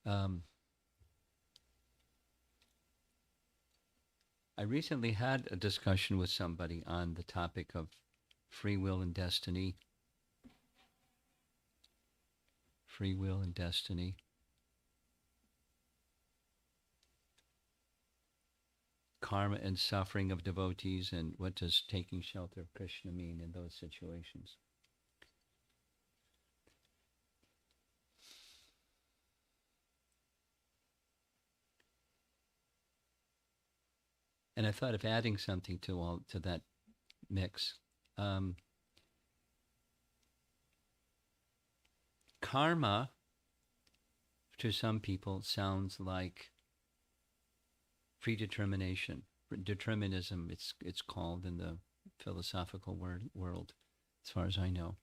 Um, I recently had a discussion with somebody on the topic of free will and destiny, free will and destiny, karma and suffering of devotees, and what does taking shelter of Krishna mean in those situations. And I thought of adding something to that mix. Um, Karma, to some people, sounds like predetermination, determinism. It's called in the philosophical world, as far as I know.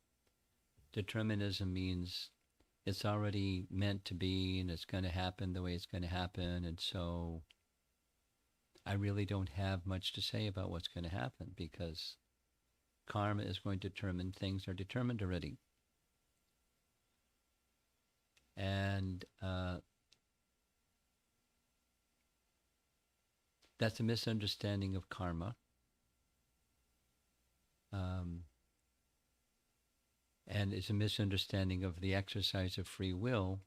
Determinism means it's already meant to be, and it's going to happen the way it's going to happen, and so I really don't have much to say about what's going to happen because karma is going to determine things are determined already. And that's a misunderstanding of karma. Um, and it's a misunderstanding of the exercise of free will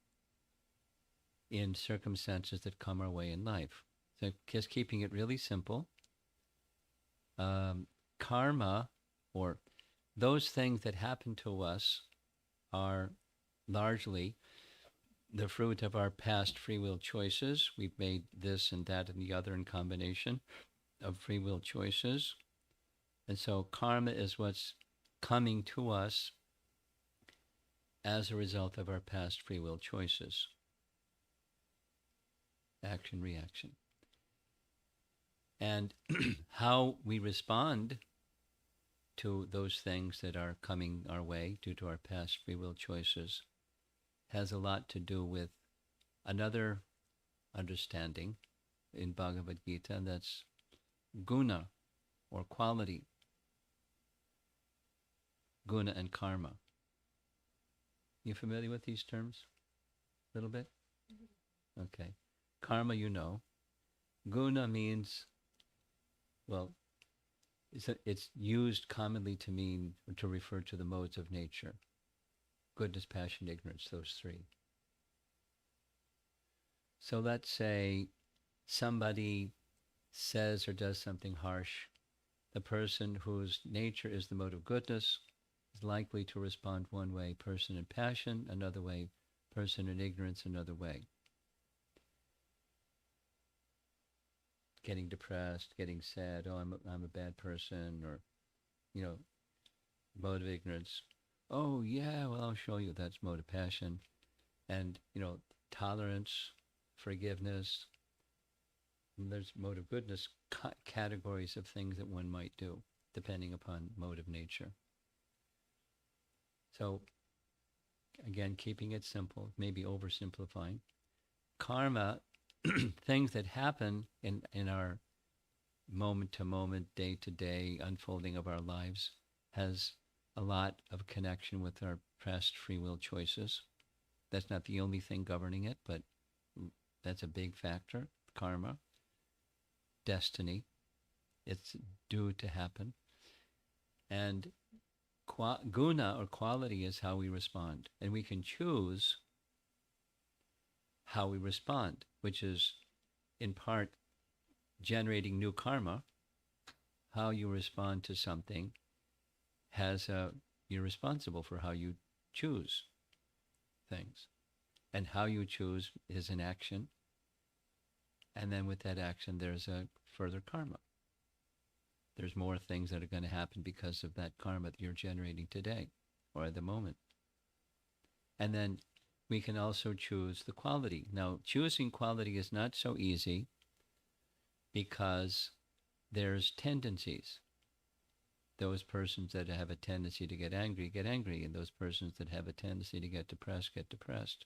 in circumstances that come our way in life. So just keeping it really simple, karma, or those things that happen to us, are largely the fruit of our past free will choices. We've made this and that and the other in combination of free will choices. And so karma is what's coming to us as a result of our past free will choices. Action, reaction. And how we respond to those things that are coming our way due to our past free will choices has a lot to do with another understanding in Bhagavad Gita, and that's guna, or quality. Guna and karma. You familiar with these terms? A little bit? Okay. Karma, you know. Guna means, well, it's used commonly to mean, or to refer to the modes of nature. Goodness, passion, ignorance, those three. So let's say somebody says or does something harsh. The person whose nature is the mode of goodness is likely to respond one way. Person in passion, another way. Person in ignorance, another way. Getting depressed, getting sad, oh, I'm a bad person, or, you know, mode of ignorance. Oh, yeah, well, I'll show you that's mode of passion. And, tolerance, forgiveness, and there's mode of goodness categories of things that one might do, depending upon mode of nature. So, again, keeping it simple, maybe oversimplifying. Karma, things that happen in our moment to moment, day to day unfolding of our lives, has a lot of connection with our past free will choices. That's not the only thing governing it, but that's a big factor. Karma, destiny, it's due to happen. And guna, or quality, is how we respond. And we can choose how we respond, which is in part generating new karma. How you respond to something you're responsible for how you choose things. And how you choose is an action. And then with that action, there's a further karma. There's more things that are going to happen because of that karma that you're generating today or at the moment. And then we can also choose the quality. Now, choosing quality is not so easy because there's tendencies. Those persons that have a tendency to get angry, and those persons that have a tendency to get depressed.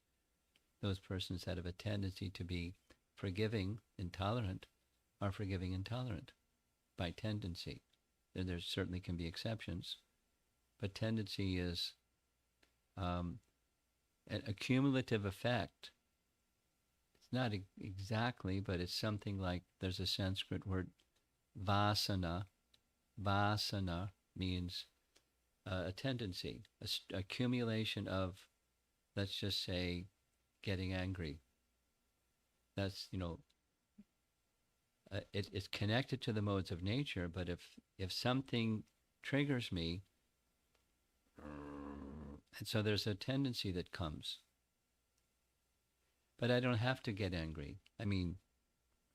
Those persons that have a tendency to be forgiving, intolerant, are forgiving, intolerant by tendency. There certainly can be exceptions, but tendency is a cumulative effect It's not exactly, but it's something like, there's a Sanskrit word, vasana. Vasana means a tendency, accumulation of, let's just say, getting angry. That's, it's connected to the modes of nature, but if something triggers me, and so there's a tendency that comes. But I don't have to get angry. I mean,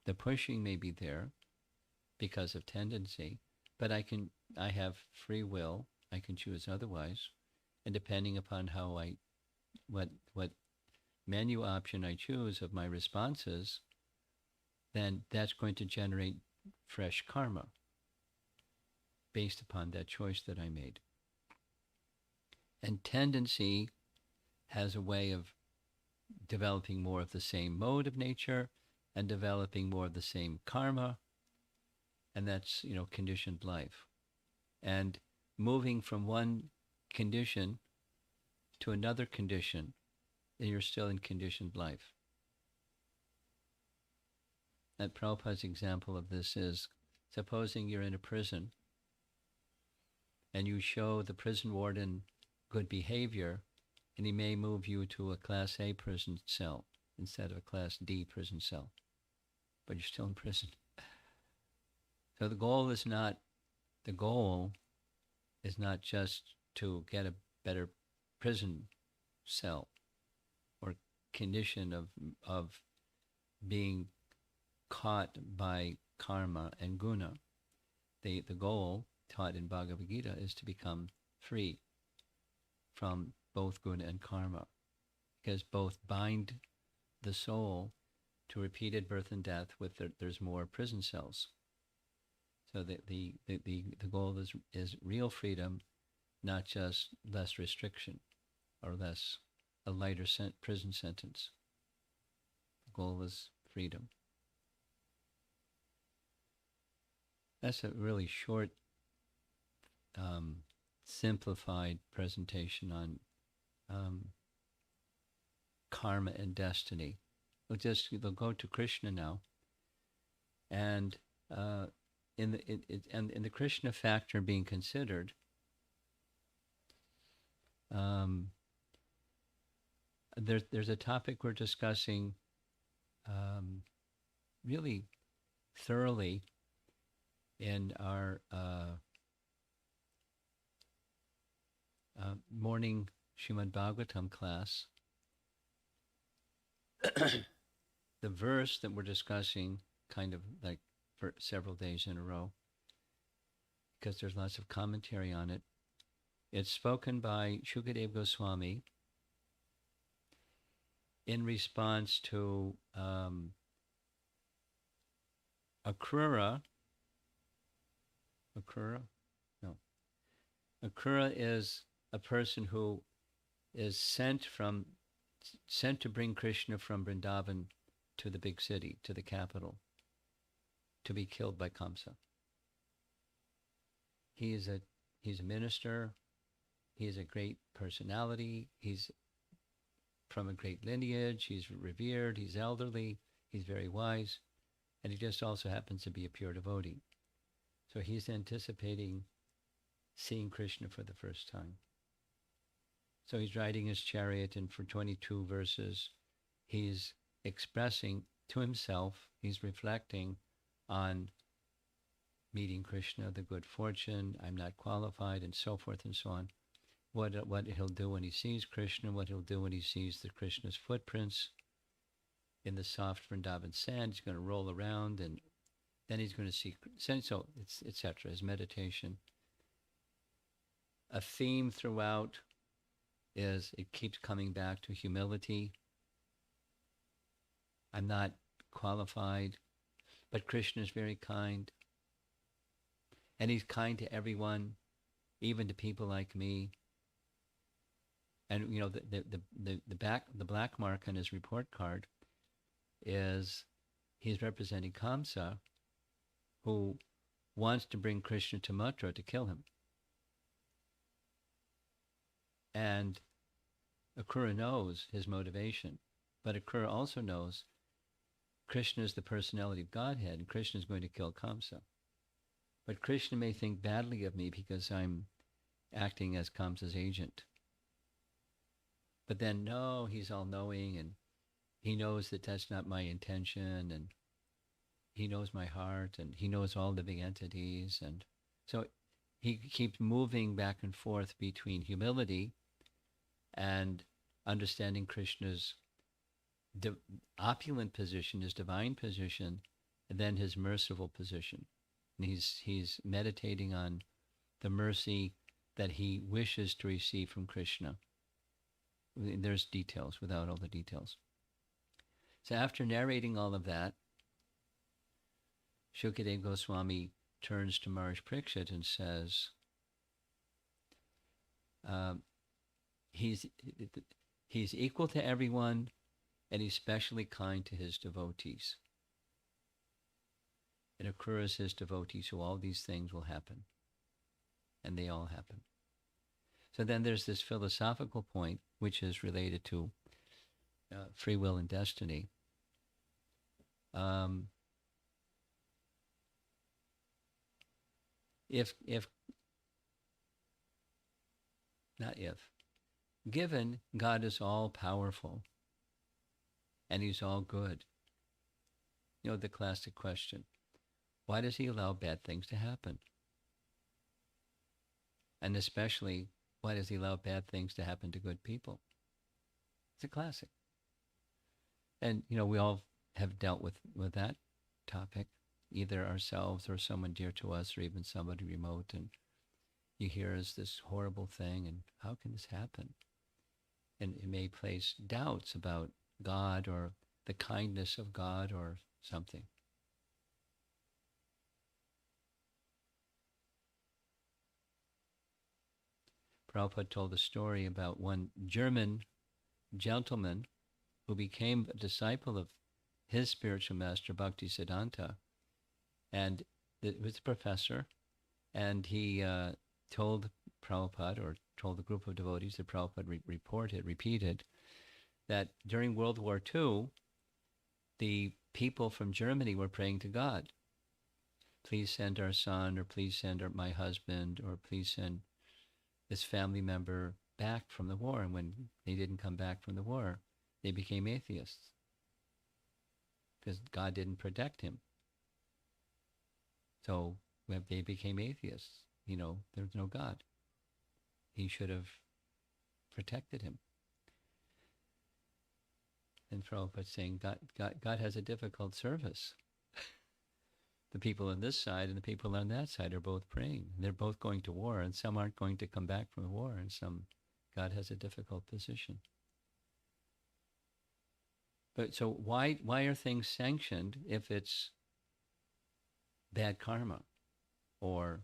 the pushing may be there because of tendency, but I have free will. I can choose otherwise. And depending upon what menu option I choose of my responses, then that's going to generate fresh karma based upon that choice that I made. And tendency has a way of developing more of the same mode of nature and developing more of the same karma. And that's, conditioned life. And moving from one condition to another condition, and you're still in conditioned life. That Prabhupada's example of this is, supposing you're in a prison and you show the prison warden good behavior, and he may move you to a Class A prison cell instead of a Class D prison cell, but you're still in prison. So the goal is not just to get a better prison cell or condition of being caught by karma and guna. The goal taught in Bhagavad Gita is to become free from both guna and karma, because both bind the soul to repeated birth and death with there's more prison cells. So the goal is real freedom, not just less restriction or a lighter prison sentence. The goal is freedom. That's a really short, simplified presentation on karma and destiny. We'll go to Krishna now, and in the Krishna factor being considered, there's a topic we're discussing really thoroughly in our morning Srimad Bhagavatam class. The verse that we're discussing kind of like for several days in a row, because there's lots of commentary on it. It's spoken by Shukadeva Goswami in response to Akrura. Akrura is a person who is sent to bring Krishna from Vrindavan to the big city, to the capital, to be killed by Kamsa. He's a minister. He's a great personality. He's from a great lineage. He's revered. He's elderly. He's very wise. And he just also happens to be a pure devotee. So he's anticipating seeing Krishna for the first time. So he's riding his chariot, and for 22 verses, he's expressing to himself, he's reflecting on meeting Krishna, the good fortune, I'm not qualified, and so forth and so on. What he'll do when he sees Krishna, what he'll do when he sees the Krishna's footprints in the soft Vrindavan sand. He's going to roll around, and then he's going to see, so it's etc. His meditation. A theme throughout is it keeps coming back to humility. I'm not qualified, but Krishna is very kind. And he's kind to everyone, even to people like me. And the black mark on his report card is he's representing Kamsa, who wants to bring Krishna to Mathura to kill him. And Akrura knows his motivation, but Akrura also knows Krishna is the personality of Godhead, and Krishna is going to kill Kamsa. But Krishna may think badly of me because I'm acting as Kamsa's agent. But then, no, he's all-knowing, and he knows that that's not my intention, and he knows my heart, and he knows all living entities. And so he keeps moving back and forth between humility and understanding Krishna's opulent position, his divine position, and then his merciful position. And he's meditating on the mercy that he wishes to receive from Krishna. There's details without all the details. So after narrating all of that, Shukadeva Goswami turns to Maharishi Parikshit and says, he's equal to everyone, and he's specially kind to his devotees. And Akrura is his devotee, so all these things will happen. And they all happen. So then there's this philosophical point, which is related to free will and destiny. Given God is all powerful and he's all good, the classic question, why does he allow bad things to happen? And especially, why does he allow bad things to happen to good people? It's a classic. And, we all have dealt with that topic, either ourselves or someone dear to us, or even somebody remote, and you hear is this horrible thing, and how can this happen? And it may place doubts about God or the kindness of God or something. Prabhupada told a story about one German gentleman who became a disciple of his spiritual master, Bhaktisiddhanta, and it was a professor, and he told Prabhupada, or told the group of devotees that Prabhupada repeated, that during World War II, the people from Germany were praying to God, please send our son, or please send my husband, or please send this family member back from the war. And when they didn't come back from the war, they became atheists because God didn't protect him. So when they became atheists, there's no God. He should have protected him. And Prabhupada saying, God has a difficult service. The people on this side and the people on that side are both praying. They're both going to war, and some aren't going to come back from the war, and God has a difficult position. But so why are things sanctioned if it's bad karma or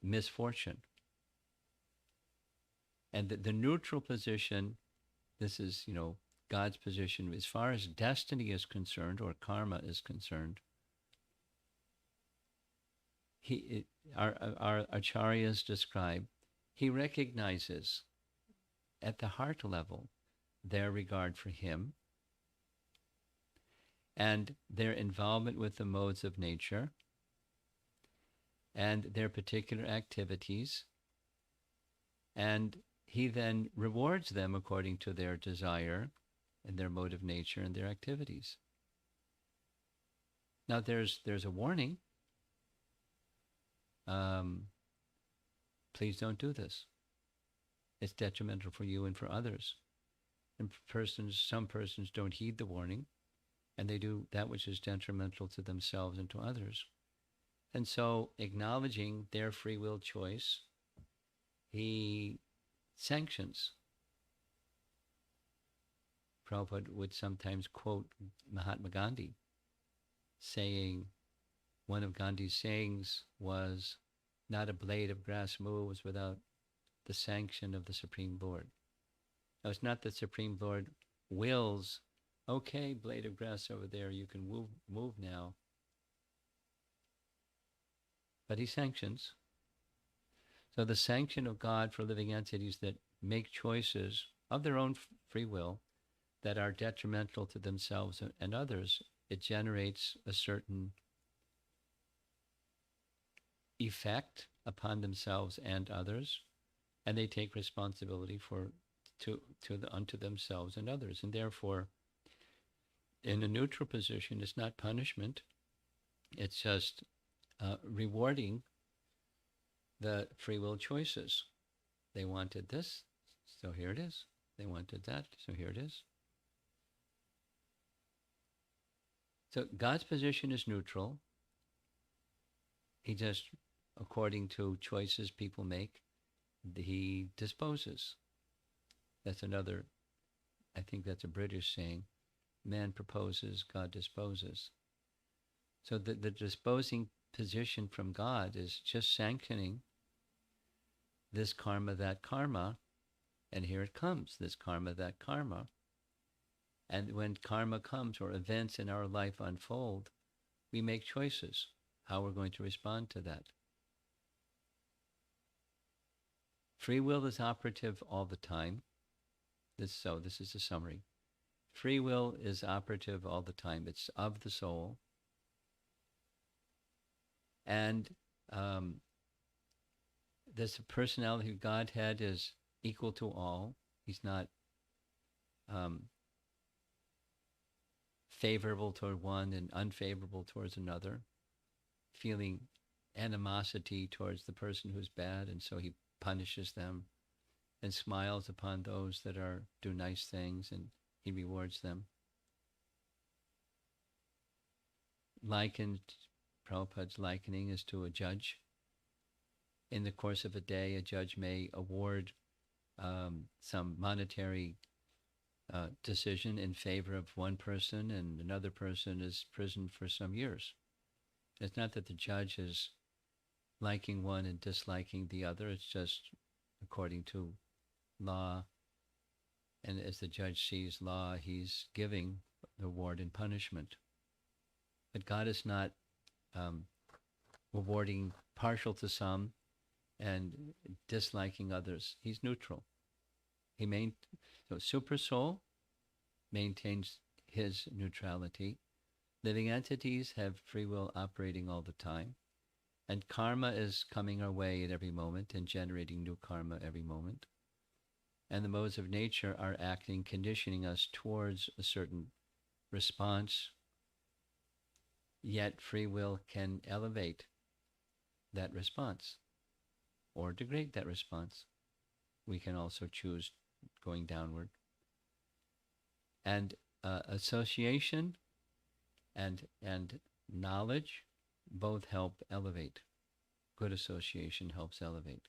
misfortune? And the neutral position, this is God's position as far as destiny is concerned, or karma is concerned. Our acharyas describe, he recognizes at the heart level their regard for him and their involvement with the modes of nature and their particular activities, and he then rewards them according to their desire and their mode of nature and their activities. Now there's a warning. Please don't do this. It's detrimental for you and for others. And some persons don't heed the warning, and they do that which is detrimental to themselves and to others. And so, acknowledging their free will choice, he sanctions. Prabhupada would sometimes quote Mahatma Gandhi, saying, one of Gandhi's sayings was, not a blade of grass moves without the sanction of the Supreme Lord. Now, it's not that Supreme Lord wills, okay, blade of grass over there, you can move now. But he sanctions. So the sanction of God for living entities that make choices of their own free will, that are detrimental to themselves and others, it generates a certain effect upon themselves and others, and they take responsibility for unto themselves and others. And therefore, in a neutral position, it's not punishment. It's just rewarding the free will choices. They wanted this, so here it is. They wanted that, so here it is. So God's position is neutral. He just, according to choices people make, he disposes. That's another, I think that's a British saying, man proposes, God disposes. So the disposing position from God is just sanctioning this karma, that karma, and here it comes, this karma, that karma. And when karma comes or events in our life unfold, we make choices, how we're going to respond to that. Free will is operative all the time. This is a summary. Free will is operative all the time. It's of the soul. And this personality of Godhead is equal to all. He's not favorable toward one and unfavorable towards another, feeling animosity towards the person who's bad, and so he punishes them and smiles upon those that do nice things, and he rewards them. Prabhupada's likening is to a judge. In the course of a day, a judge may award some monetary decision in favor of one person, and another person is imprisoned for some years. It's not that the judge is liking one and disliking the other. It's just according to law. And as the judge sees law, he's giving the reward and punishment. But God is not rewarding partial to some and disliking others. He's neutral. So Super Soul maintains his neutrality. Living entities have free will operating all the time. And karma is coming our way at every moment and generating new karma every moment. And the modes of nature are acting, conditioning us towards a certain response. Yet free will can elevate that response or degrade that response. We can also choose going downward. And association and knowledge both help elevate. Good association helps elevate,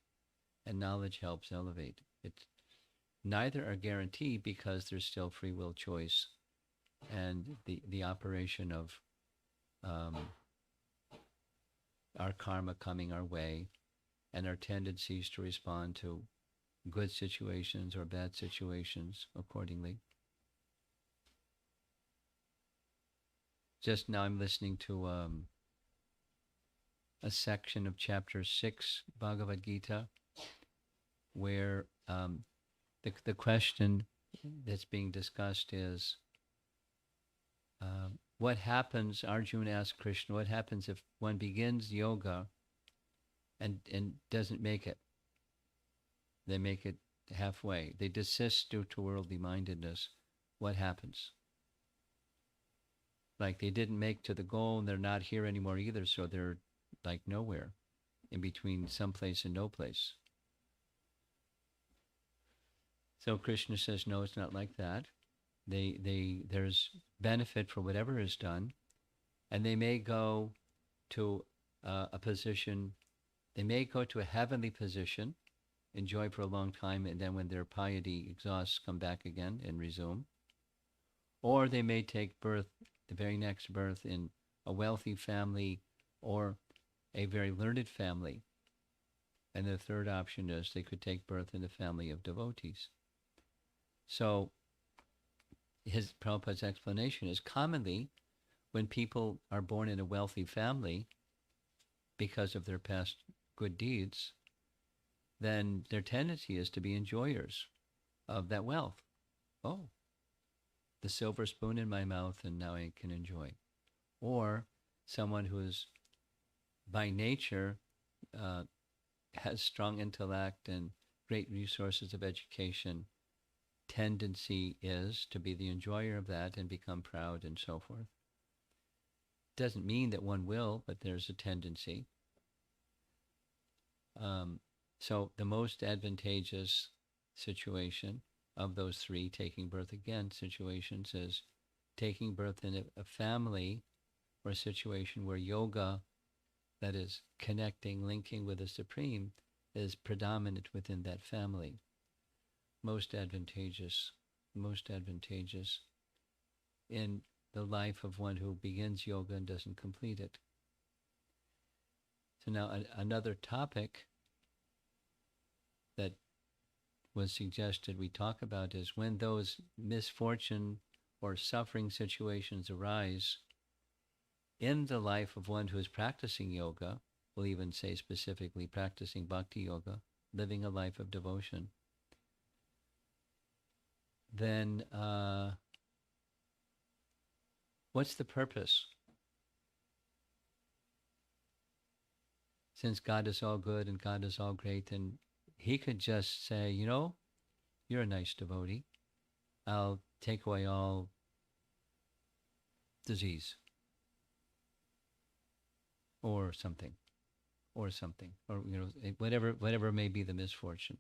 and knowledge helps elevate. Neither are guaranteed because there's still free will choice and the operation of our karma coming our way and our tendencies to respond to good situations or bad situations accordingly. Just now I'm listening to a section of chapter 6 Bhagavad Gita where the question that's being discussed is what happens, Arjuna asked Krishna, what happens if one begins yoga and doesn't make it? They make it halfway. They desist due to worldly mindedness. What happens? Like they didn't make to the goal and they're not here anymore either, so they're like nowhere, in between someplace and no place. So Krishna says, no, it's not like that. There's benefit for whatever is done, and they may go to a position, they may go to a heavenly position, enjoy for a long time, and then when their piety exhausts, come back again and resume. Or they may take birth, the very next birth, in a wealthy family or a very learned family. And the third option is they could take birth in the family of devotees. So Prabhupada's explanation is commonly when people are born in a wealthy family because of their past good deeds, then their tendency is to be enjoyers of that wealth. Oh, the silver spoon in my mouth and now I can enjoy. Or someone who is by nature has strong intellect and great resources of education, tendency is to be the enjoyer of that and become proud and so forth. Doesn't mean that one will, but there's a tendency. So the most advantageous situation of those three taking birth again situations is taking birth in a family or a situation where yoga, that is connecting, linking with the Supreme, is predominant within that family. Most advantageous in the life of one who begins yoga and doesn't complete it. So now another topic that was suggested we talk about is when those misfortune or suffering situations arise in the life of one who is practicing yoga, we'll even say specifically practicing bhakti yoga, living a life of devotion, then what's the purpose? Since God is all good and God is all great, and he could just say, you know, you're a nice devotee. I'll take away all disease or something, or you know, whatever may be the misfortune.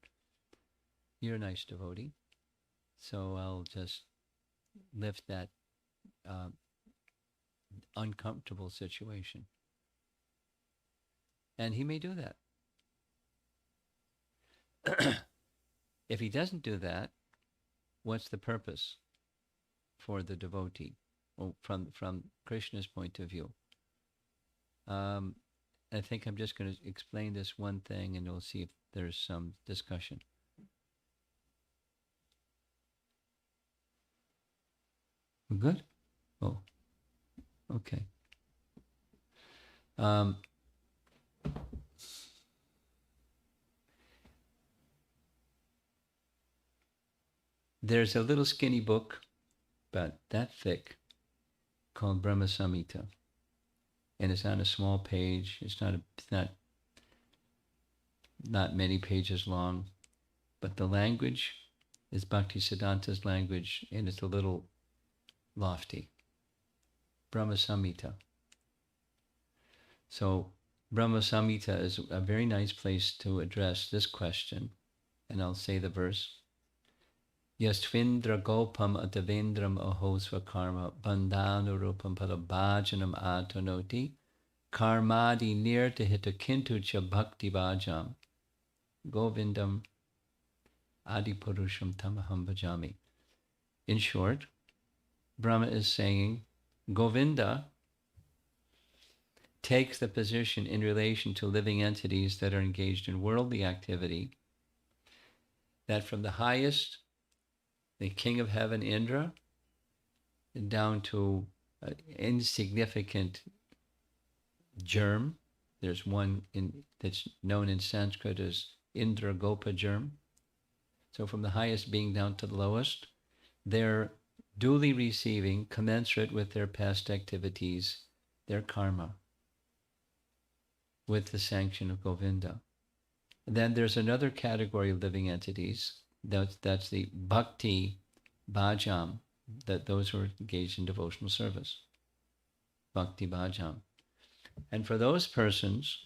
You're a nice devotee, so I'll just lift that uncomfortable situation. And he may do that. If he doesn't do that, what's the purpose for the devotee? Well, from Krishna's point of view. I think I'm just going to explain this one thing and we'll see if there's some discussion. We're good? Oh, okay. There's a little skinny book, about that thick, called Brahma Samhita, and it's on a small page. It's not many pages long, but the language is Bhaktisiddhanta's language, and it's a little lofty. Brahma Samhita. So Brahma Samhita is a very nice place to address this question, and I'll say the verse. Yastvindra gopam atavendram aho swakarma bandhanurupam padabhajanam atanoti karmadi nirtahita kintu cha bhakti bhajam govindam adipurusham tamaham bhajami. In short, Brahma is saying Govinda takes the position in relation to living entities that are engaged in worldly activity, that from the highest, the king of heaven, Indra, down to an insignificant germ. There's one that's known in Sanskrit as Indra Gopa germ. So from the highest being down to the lowest, they're duly receiving, commensurate with their past activities, their karma, with the sanction of Govinda. Then there's another category of living entities. That's the bhakti bhajam, that those who are engaged in devotional service. Bhakti bhajam. And for those persons,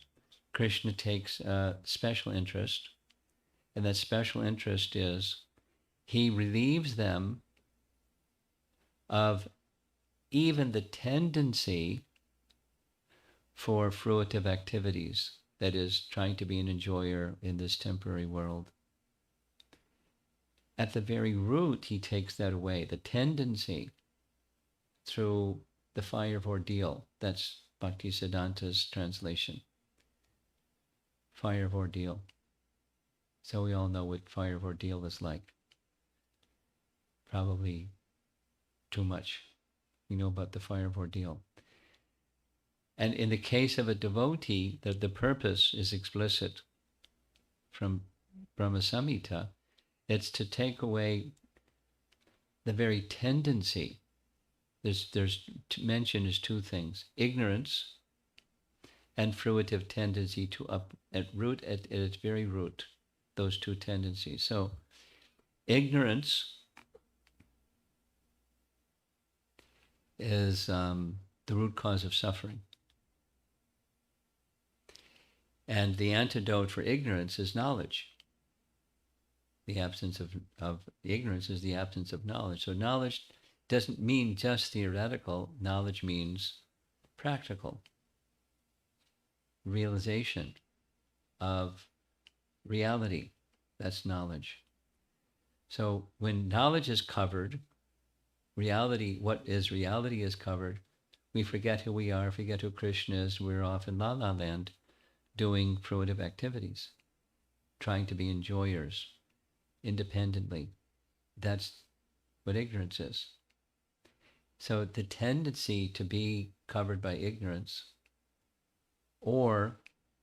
Krishna takes a special interest, and that special interest is he relieves them of even the tendency for fruitive activities, that is, trying to be an enjoyer in this temporary world. At the very root, he takes that away, the tendency, through the fire of ordeal. That's Bhaktisiddhanta's translation. Fire of ordeal. So we all know what fire of ordeal is like. Probably too much. We know about the fire of ordeal. And in the case of a devotee, the purpose is explicit from Brahma Samhita. It's to take away the very tendency, there's mentioned as two things: ignorance and fruitive tendency to up at its very root, those two tendencies. So ignorance is the root cause of suffering. And the antidote for ignorance is knowledge. The absence of ignorance is the absence of knowledge. So knowledge doesn't mean just theoretical. Knowledge means practical realization of reality. That's knowledge. So when knowledge is covered, reality, what is reality is covered, we forget who we are, forget who Krishna is. We're off in La La Land doing fruitive activities, trying to be enjoyers independently. That's what ignorance is. So the tendency to be covered by ignorance, or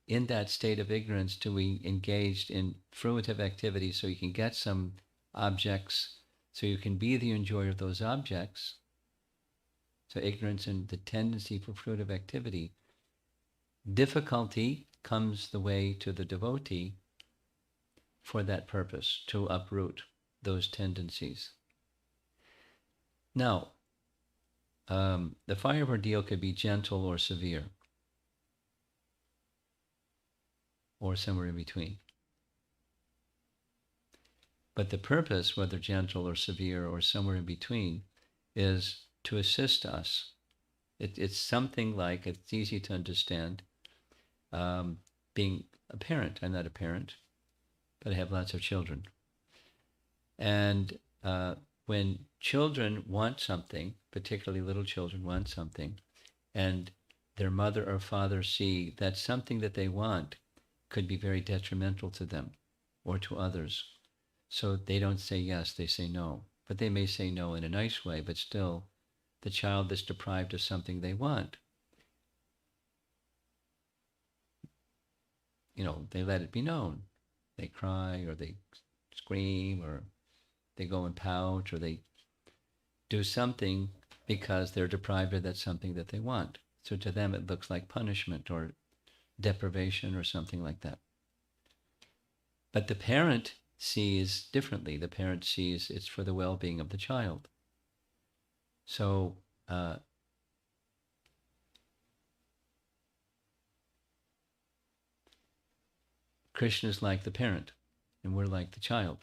in that state of ignorance to be engaged in fruitive activities so you can get some objects, so you can be the enjoyer of those objects. So ignorance and the tendency for fruitive activity. Difficulty comes the way to the devotee for that purpose, to uproot those tendencies. Now, the fire ordeal could be gentle or severe, or somewhere in between. But the purpose, whether gentle or severe or somewhere in between, is to assist us. It's something like, it's easy to understand, being a parent. I'm not a parent, but I have lots of children. And when children want something, particularly little children want something, and their mother or father see that something that they want could be very detrimental to them or to others. So they don't say yes, they say no. But they may say no in a nice way, but still, the child is deprived of something they want. They let it be known. They cry, or they scream, or they go and pout, or they do something because they're deprived of that something that they want. So to them it looks like punishment or deprivation or something like that. But the parent sees differently. The parent sees it's for the well-being of the child. So Krishna is like the parent, and we're like the child.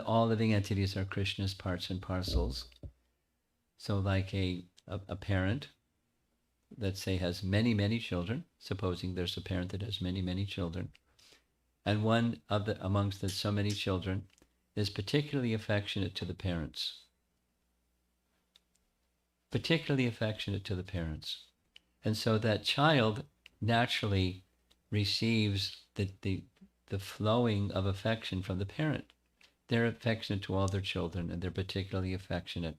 All living entities are Krishna's parts and parcels. So like a parent, let's say, has many, many children, supposing there's a parent that has many, many children, and one amongst the so many children is particularly affectionate to the parents. Particularly affectionate to the parents. And so that child naturally receives the flowing of affection from the parent. They're affectionate to all their children, and they're particularly affectionate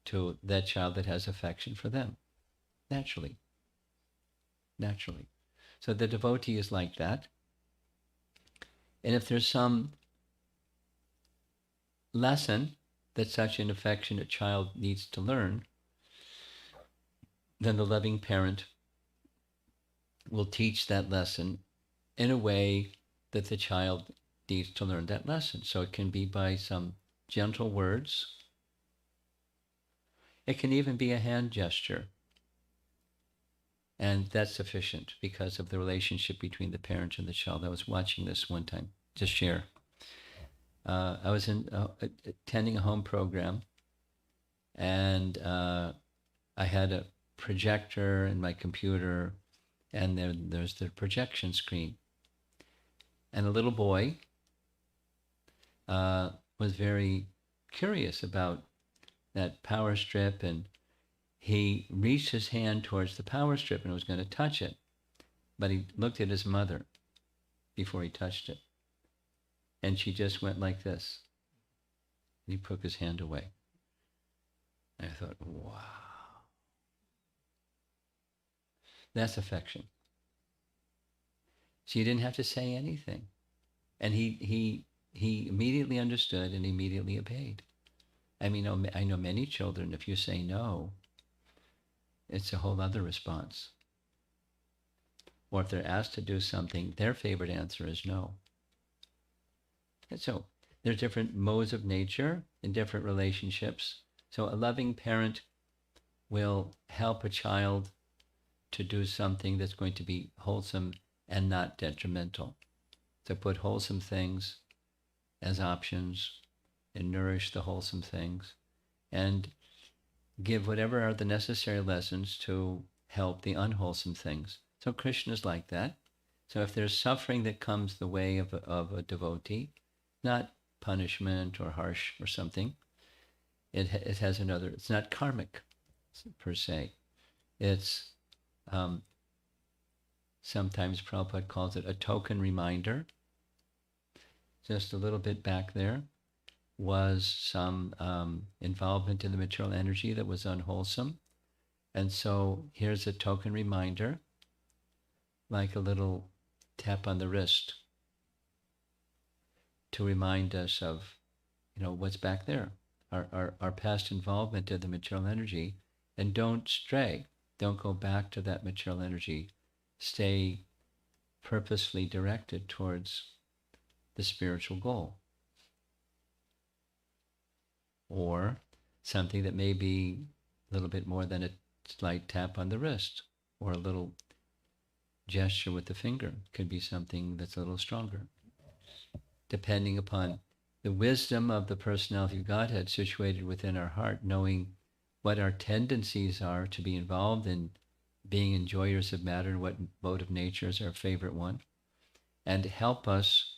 to that child that has affection for them. Naturally. So the devotee is like that. And if there's some lesson that such an affectionate child needs to learn, then the loving parent will teach that lesson in a way that the child needs to learn that lesson. So it can be by some gentle words. It can even be a hand gesture. And that's sufficient because of the relationship between the parent and the child. I was watching this one time, just share. I was attending a home program, and I had a projector in my computer, and there's the projection screen. And a little boy was very curious about that power strip, and he reached his hand towards the power strip and was going to touch it, but he looked at his mother before he touched it. And she just went like this. And he took his hand away. And I thought, wow. That's affection. She didn't have to say anything. And he he immediately understood and immediately obeyed. I mean, I know many children, if you say no, it's a whole other response. Or if they're asked to do something, their favorite answer is no. And so there's different modes of nature in different relationships. So a loving parent will help a child to do something that's going to be wholesome and not detrimental. To put wholesome things as options and nourish the wholesome things and give whatever are the necessary lessons to help the unwholesome things. So Krishna is like that. So if there's suffering that comes the way of a devotee, not punishment or harsh or something, it has another, it's not karmic per se. It's sometimes Prabhupada calls it a token reminder. Just a little bit back there was some involvement in the material energy that was unwholesome. And so here's a token reminder, like a little tap on the wrist to remind us of, what's back there, our past involvement in the material energy. And don't stray. Don't go back to that material energy. Stay purposefully directed towards the spiritual goal. Or something that may be a little bit more than a slight tap on the wrist or a little gesture with the finger. Could be something that's a little stronger, depending upon the wisdom of the personality of Godhead situated within our heart, knowing what our tendencies are to be involved in being enjoyers of matter and what mode of nature is our favorite one, and help us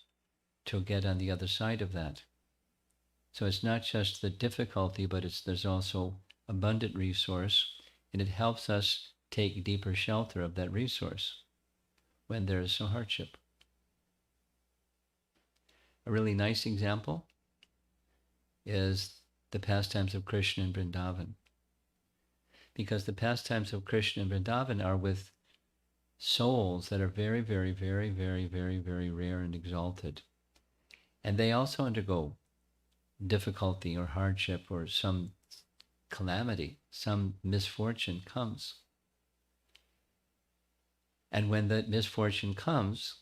to get on the other side of that. So it's not just the difficulty, but there's also abundant resource, and it helps us take deeper shelter of that resource when there is some hardship. A really nice example is the pastimes of Krishna in Vrindavan. Because the pastimes of Krishna in Vrindavan are with souls that are very, very, very, very, very, very rare and exalted. And they also undergo difficulty or hardship or some calamity, some misfortune comes. And when that misfortune comes,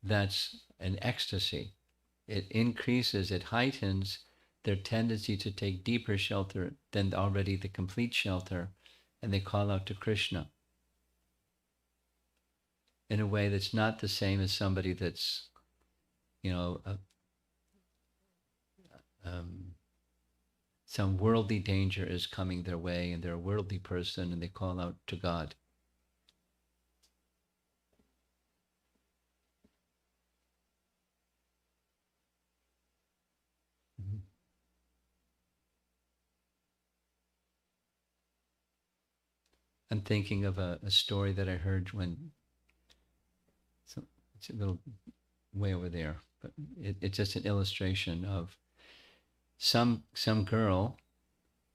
that's an ecstasy. It increases, it heightens their tendency to take deeper shelter than already the complete shelter, and they call out to Krishna in a way that's not the same as somebody that's, some worldly danger is coming their way and they're a worldly person and they call out to God. Mm-hmm. I'm thinking of a story that I heard so it's a little way over there, but it's just an illustration of some girl,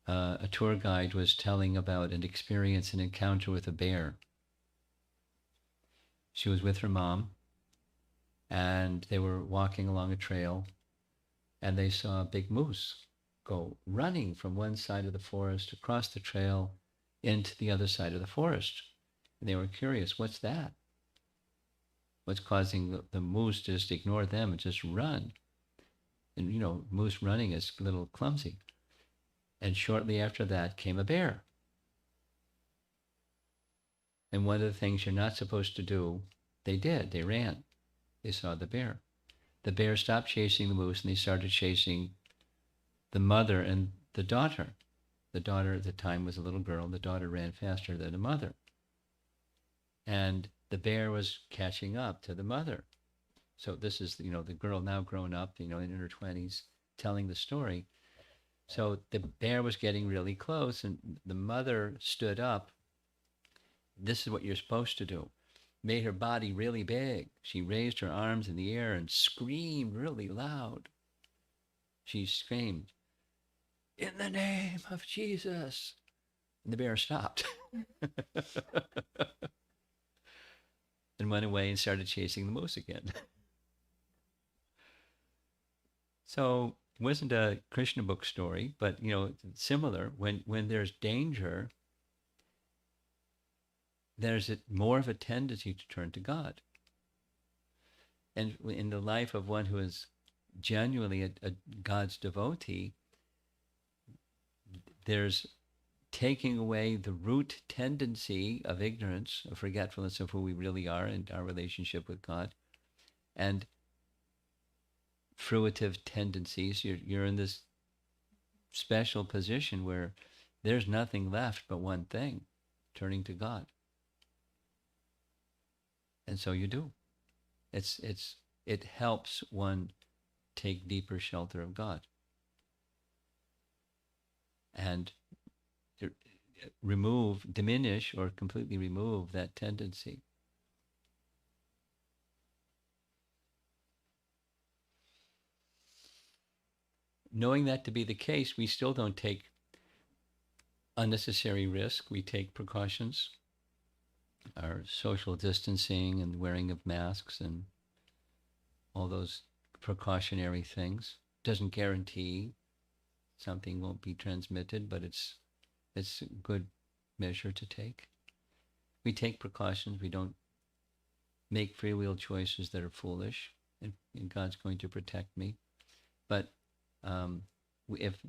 a tour guide was telling about an experience, an encounter with a bear. She was with her mom, and they were walking along a trail, and they saw a big moose go running from one side of the forest across the trail into the other side of the forest. And they were curious, what's that? What's causing the moose to just ignore them and just run? And moose running is a little clumsy. And shortly after that came a bear. And one of the things you're not supposed to do, they did. They ran. They saw the bear. The bear stopped chasing the moose and they started chasing the mother and the daughter. The daughter at the time was a little girl. The daughter ran faster than the mother. And the bear was catching up to the mother. So this is, the girl now grown up, in her 20s, telling the story. So the bear was getting really close and the mother stood up. This is what you're supposed to do. Made her body really big. She raised her arms in the air and screamed really loud. She screamed, "In the name of Jesus." And the bear stopped and went away and started chasing the moose again. So it wasn't a Krishna book story, but similar. When there's danger, there's more of a tendency to turn to God. And in the life of one who is genuinely a God's devotee, there's taking away the root tendency of ignorance, of forgetfulness of who we really are and our relationship with God, and fruitive tendencies. You're in this special position where there's nothing left but one thing, turning to God. And so you do. It helps one take deeper shelter of God and diminish or completely remove that tendency. Knowing that to be the case, we still don't take unnecessary risk. We take precautions, our social distancing and wearing of masks and all those precautionary things. Doesn't guarantee something won't be transmitted, but it's a good measure to take. We take precautions. We don't make free will choices that are foolish, and God's going to protect me. But if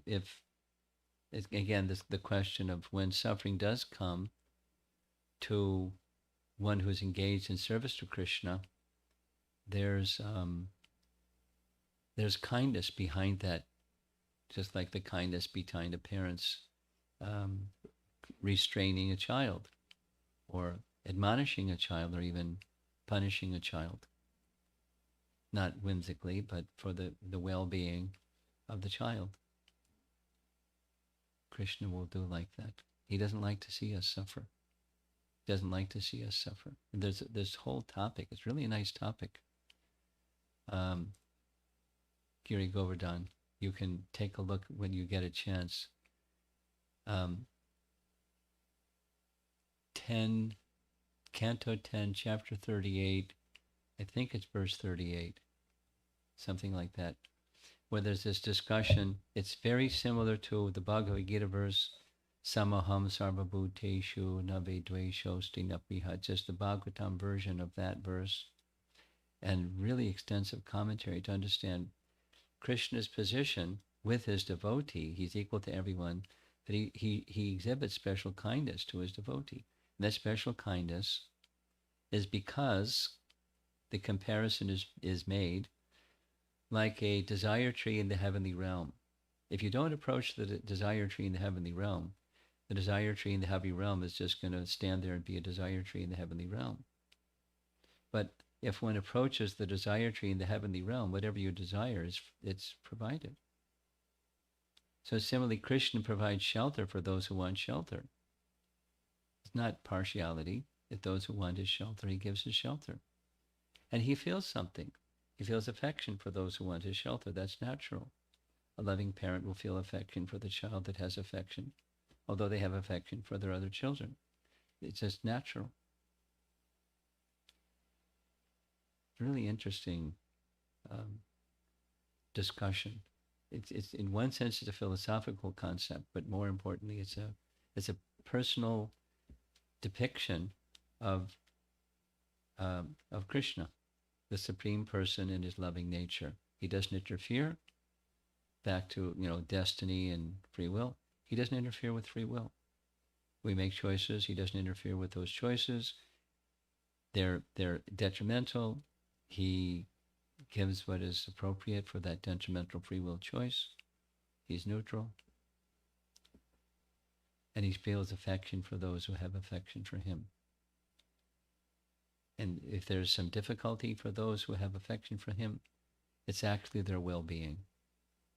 again, the question of when suffering does come to one who's engaged in service to Krishna, there's kindness behind that, just like the kindness behind a parent's restraining a child, or admonishing a child, or even punishing a child. Not whimsically, but for the well-being of the child. Krishna will do like that. He doesn't like to see us suffer. He doesn't like to see us suffer. And there's this whole topic. It's really a nice topic. Giri Govardhan, you can take a look when you get a chance. 10, Canto 10, Chapter 38, I think it's verse 38, something like that, where there's this discussion. It's very similar to the Bhagavad Gita verse, Samaham Sarvabhuteshu Nabe Dveshosti Napiha, just the Bhagavatam version of that verse, and really extensive commentary to understand Krishna's position with his devotee. He's equal to everyone, but he exhibits special kindness to his devotee. And that special kindness is because the comparison is made like a desire tree in the heavenly realm. If you don't approach the desire tree in the heavenly realm, the desire tree in the heavenly realm is just going to stand there and be a desire tree in the heavenly realm. But if one approaches the desire tree in the heavenly realm, whatever you desire, it's provided. So similarly, Krishna provides shelter for those who want shelter. It's not partiality. If those who want his shelter, he gives his shelter. And he feels something. He feels affection for those who want his shelter. That's natural. A loving parent will feel affection for the child that has affection, although they have affection for their other children. It's just natural. Really interesting discussion. It's in one sense it's a philosophical concept, but more importantly, it's a personal depiction of Krishna, the Supreme Person in his loving nature. He doesn't interfere. Back to destiny and free will. He doesn't interfere with free will. We make choices. He doesn't interfere with those choices. They're detrimental. He gives what is appropriate for that detrimental free will choice. He's neutral. And he feels affection for those who have affection for him. And if there's some difficulty for those who have affection for him, it's actually their well-being.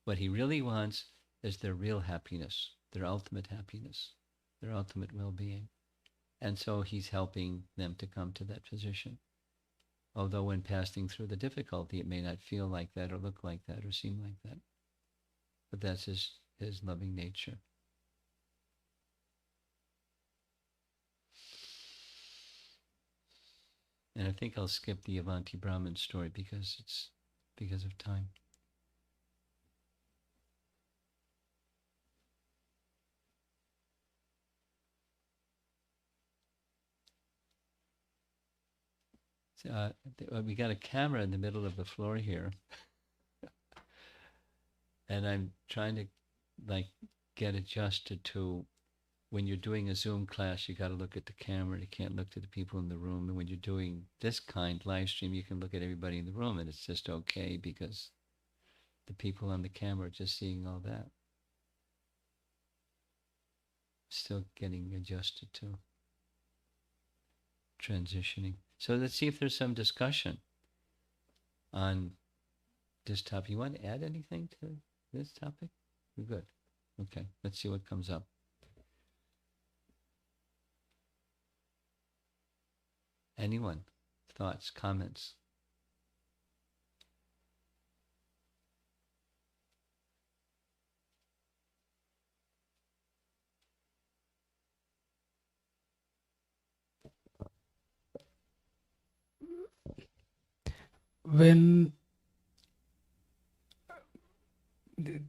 What he really wants is their real happiness, their ultimate happiness, their ultimate well-being. And so he's helping them to come to that position. Although when passing through the difficulty, it may not feel like that or look like that or seem like that. But that's his loving nature. And I think I'll skip the Avanti Brahman story because of time. We got a camera in the middle of the floor here, and I'm trying to like get adjusted to when you're doing a Zoom class, you got to look at the camera. You can't look to the people in the room. And when you're doing this kind live stream, you can look at everybody in the room, and it's just okay because the people on the camera are just seeing all that. Still getting adjusted to transitioning. So let's see if there's some discussion on this topic. You want to add anything to this topic? We're good. Okay, let's see what comes up. Anyone? Thoughts, comments? When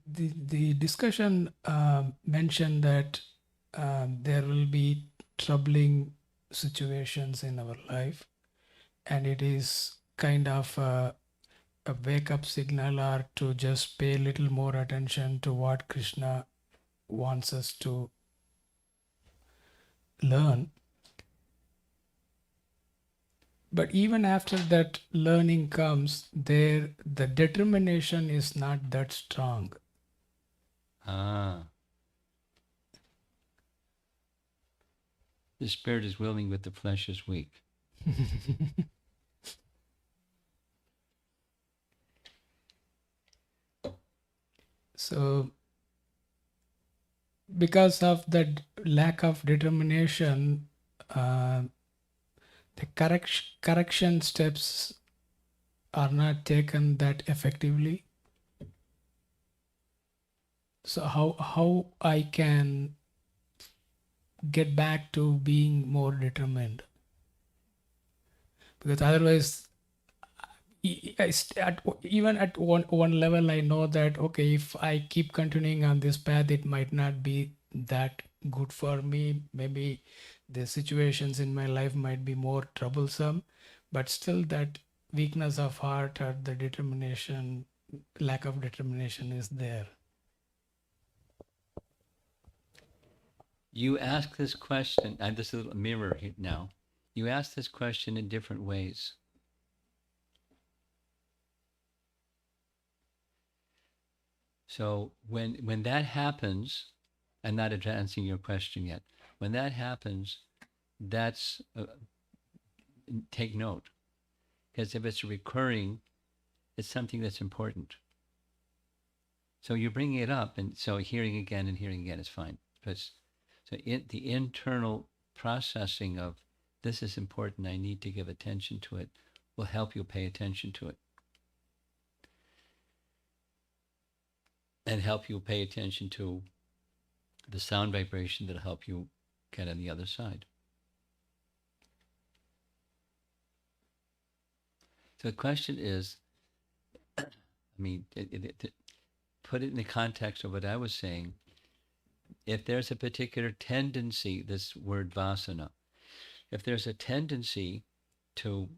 the discussion mentioned that there will be troubling situations in our life, and it is kind of a wake up signal or to just pay a little more attention to what Krishna wants us to learn. But even after that learning comes, the determination is not that strong. Ah. The spirit is willing, but the flesh is weak. So because of that lack of determination, the correction steps are not taken that effectively. So how I can get back to being more determined? Because otherwise, even at one level, I know that okay, if I keep continuing on this path, it might not be that good for me. Maybe the situations in my life might be more troublesome, but still that weakness of heart or the determination, lack of determination is there. You ask this question, and this is a mirror here now. You ask this question in different ways. So when that happens, I'm not answering your question yet. When that happens, that's take note, because if it's recurring, it's something that's important. So you're bringing it up, and so hearing again and hearing again is fine. But so the internal processing of this is important, I need to give attention to it, will help you pay attention to it. And help you pay attention to the sound vibration that'll help you get on the other side. So the question is, I mean, put it in the context of what I was saying. If there's a particular tendency, this word vasana, if there's a tendency to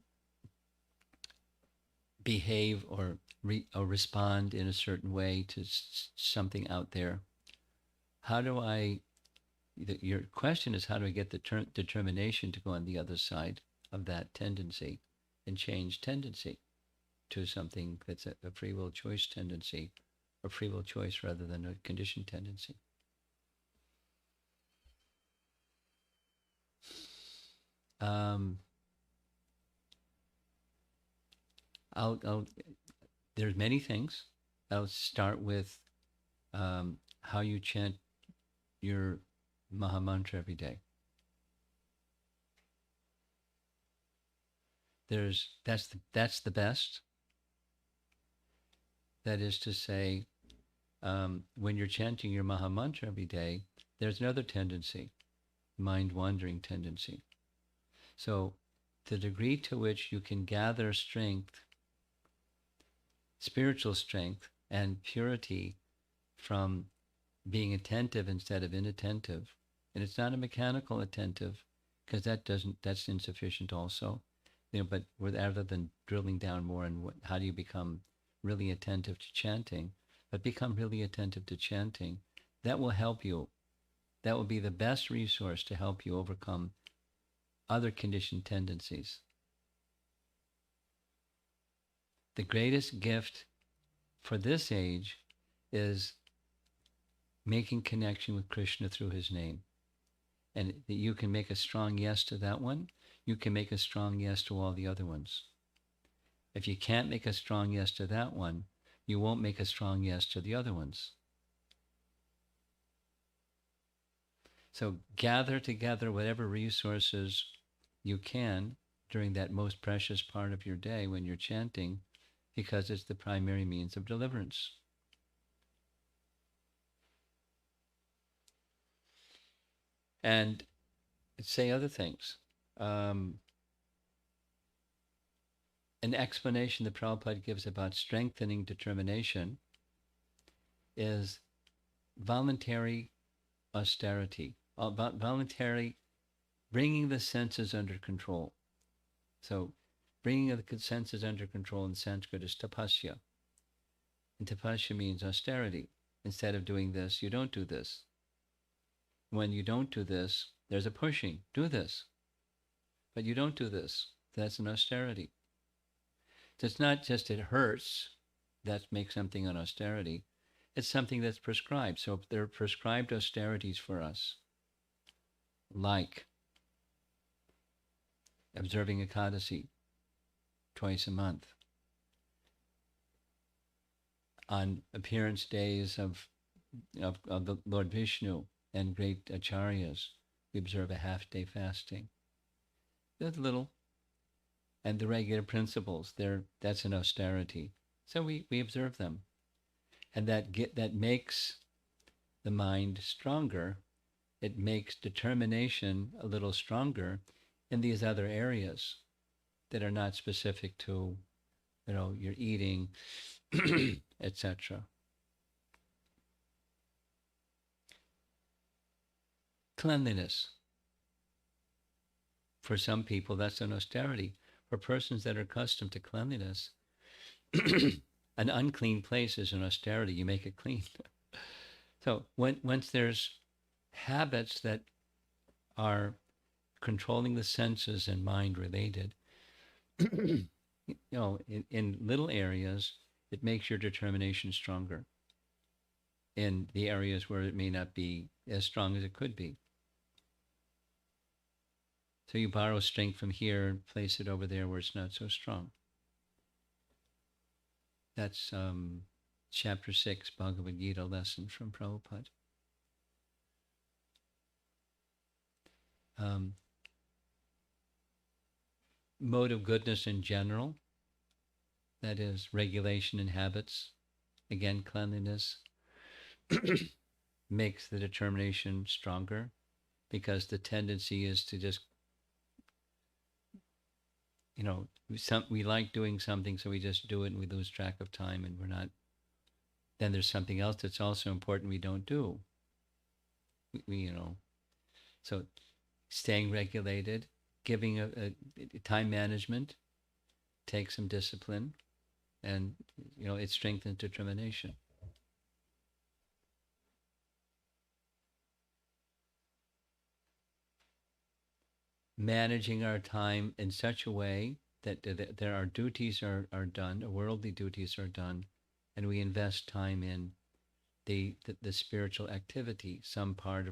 behave or respond in a certain way to something out there, how do I, your question is, how do I get the determination to go on the other side of that tendency and change tendency to something that's a free will choice tendency, or free will choice rather than a conditioned tendency? There's many things. I'll start with how you chant your Maha Mantra every day. That's the best. That is to say, when you're chanting your Maha Mantra every day, there's another tendency, mind wandering tendency. So the degree to which you can gather strength, spiritual strength and purity from being attentive instead of inattentive, and it's not a mechanical attentive, because that's insufficient also. but rather than drilling down more on how do you become really attentive to chanting, but become really attentive to chanting, that will help you. That will be the best resource to help you overcome other conditioned tendencies. The greatest gift for this age is making connection with Krishna through his name. And you can make a strong yes to that one. You can make a strong yes to all the other ones. If you can't make a strong yes to that one, you won't make a strong yes to the other ones. So gather together whatever resources you can during that most precious part of your day when you're chanting, because it's the primary means of deliverance. And say other things. An explanation that Prabhupada gives about strengthening determination is voluntary austerity, about voluntary bringing the senses under control. So bringing the senses under control in Sanskrit is tapasya. And tapasya means austerity. Instead of doing this, you don't do this. When you don't do this, there's a pushing. Do this. But you don't do this. That's an austerity. So it's not just it hurts, that makes something an austerity. It's something that's prescribed. So there are prescribed austerities for us, like observing Ekadasi twice a month, on appearance days of the Lord Vishnu and great acharyas, we observe a half-day fasting. That's little. And the regular principles, that's an austerity. So we observe them. And that makes the mind stronger. It makes determination a little stronger in these other areas that are not specific to, your eating, etc. Cleanliness. For some people, that's an austerity. For persons that are accustomed to cleanliness, an unclean place is an austerity. You make it clean. So once there's habits that are controlling the senses and mind related, in little areas, it makes your determination stronger. In the areas where it may not be as strong as it could be. So you borrow strength from here and place it over there where it's not so strong. That's chapter 6, Bhagavad Gita lesson from Prabhupada. Mode of goodness in general, that is regulation in habits, again cleanliness, makes the determination stronger, because the tendency is to just, we like doing something, so we just do it and we lose track of time, and we're not. Then there's something else that's also important we don't do. So staying regulated, giving a time management takes some discipline, and it strengthens determination. Managing our time in such a way that there are duties are done, worldly duties are done, and we invest time in the spiritual activity, some part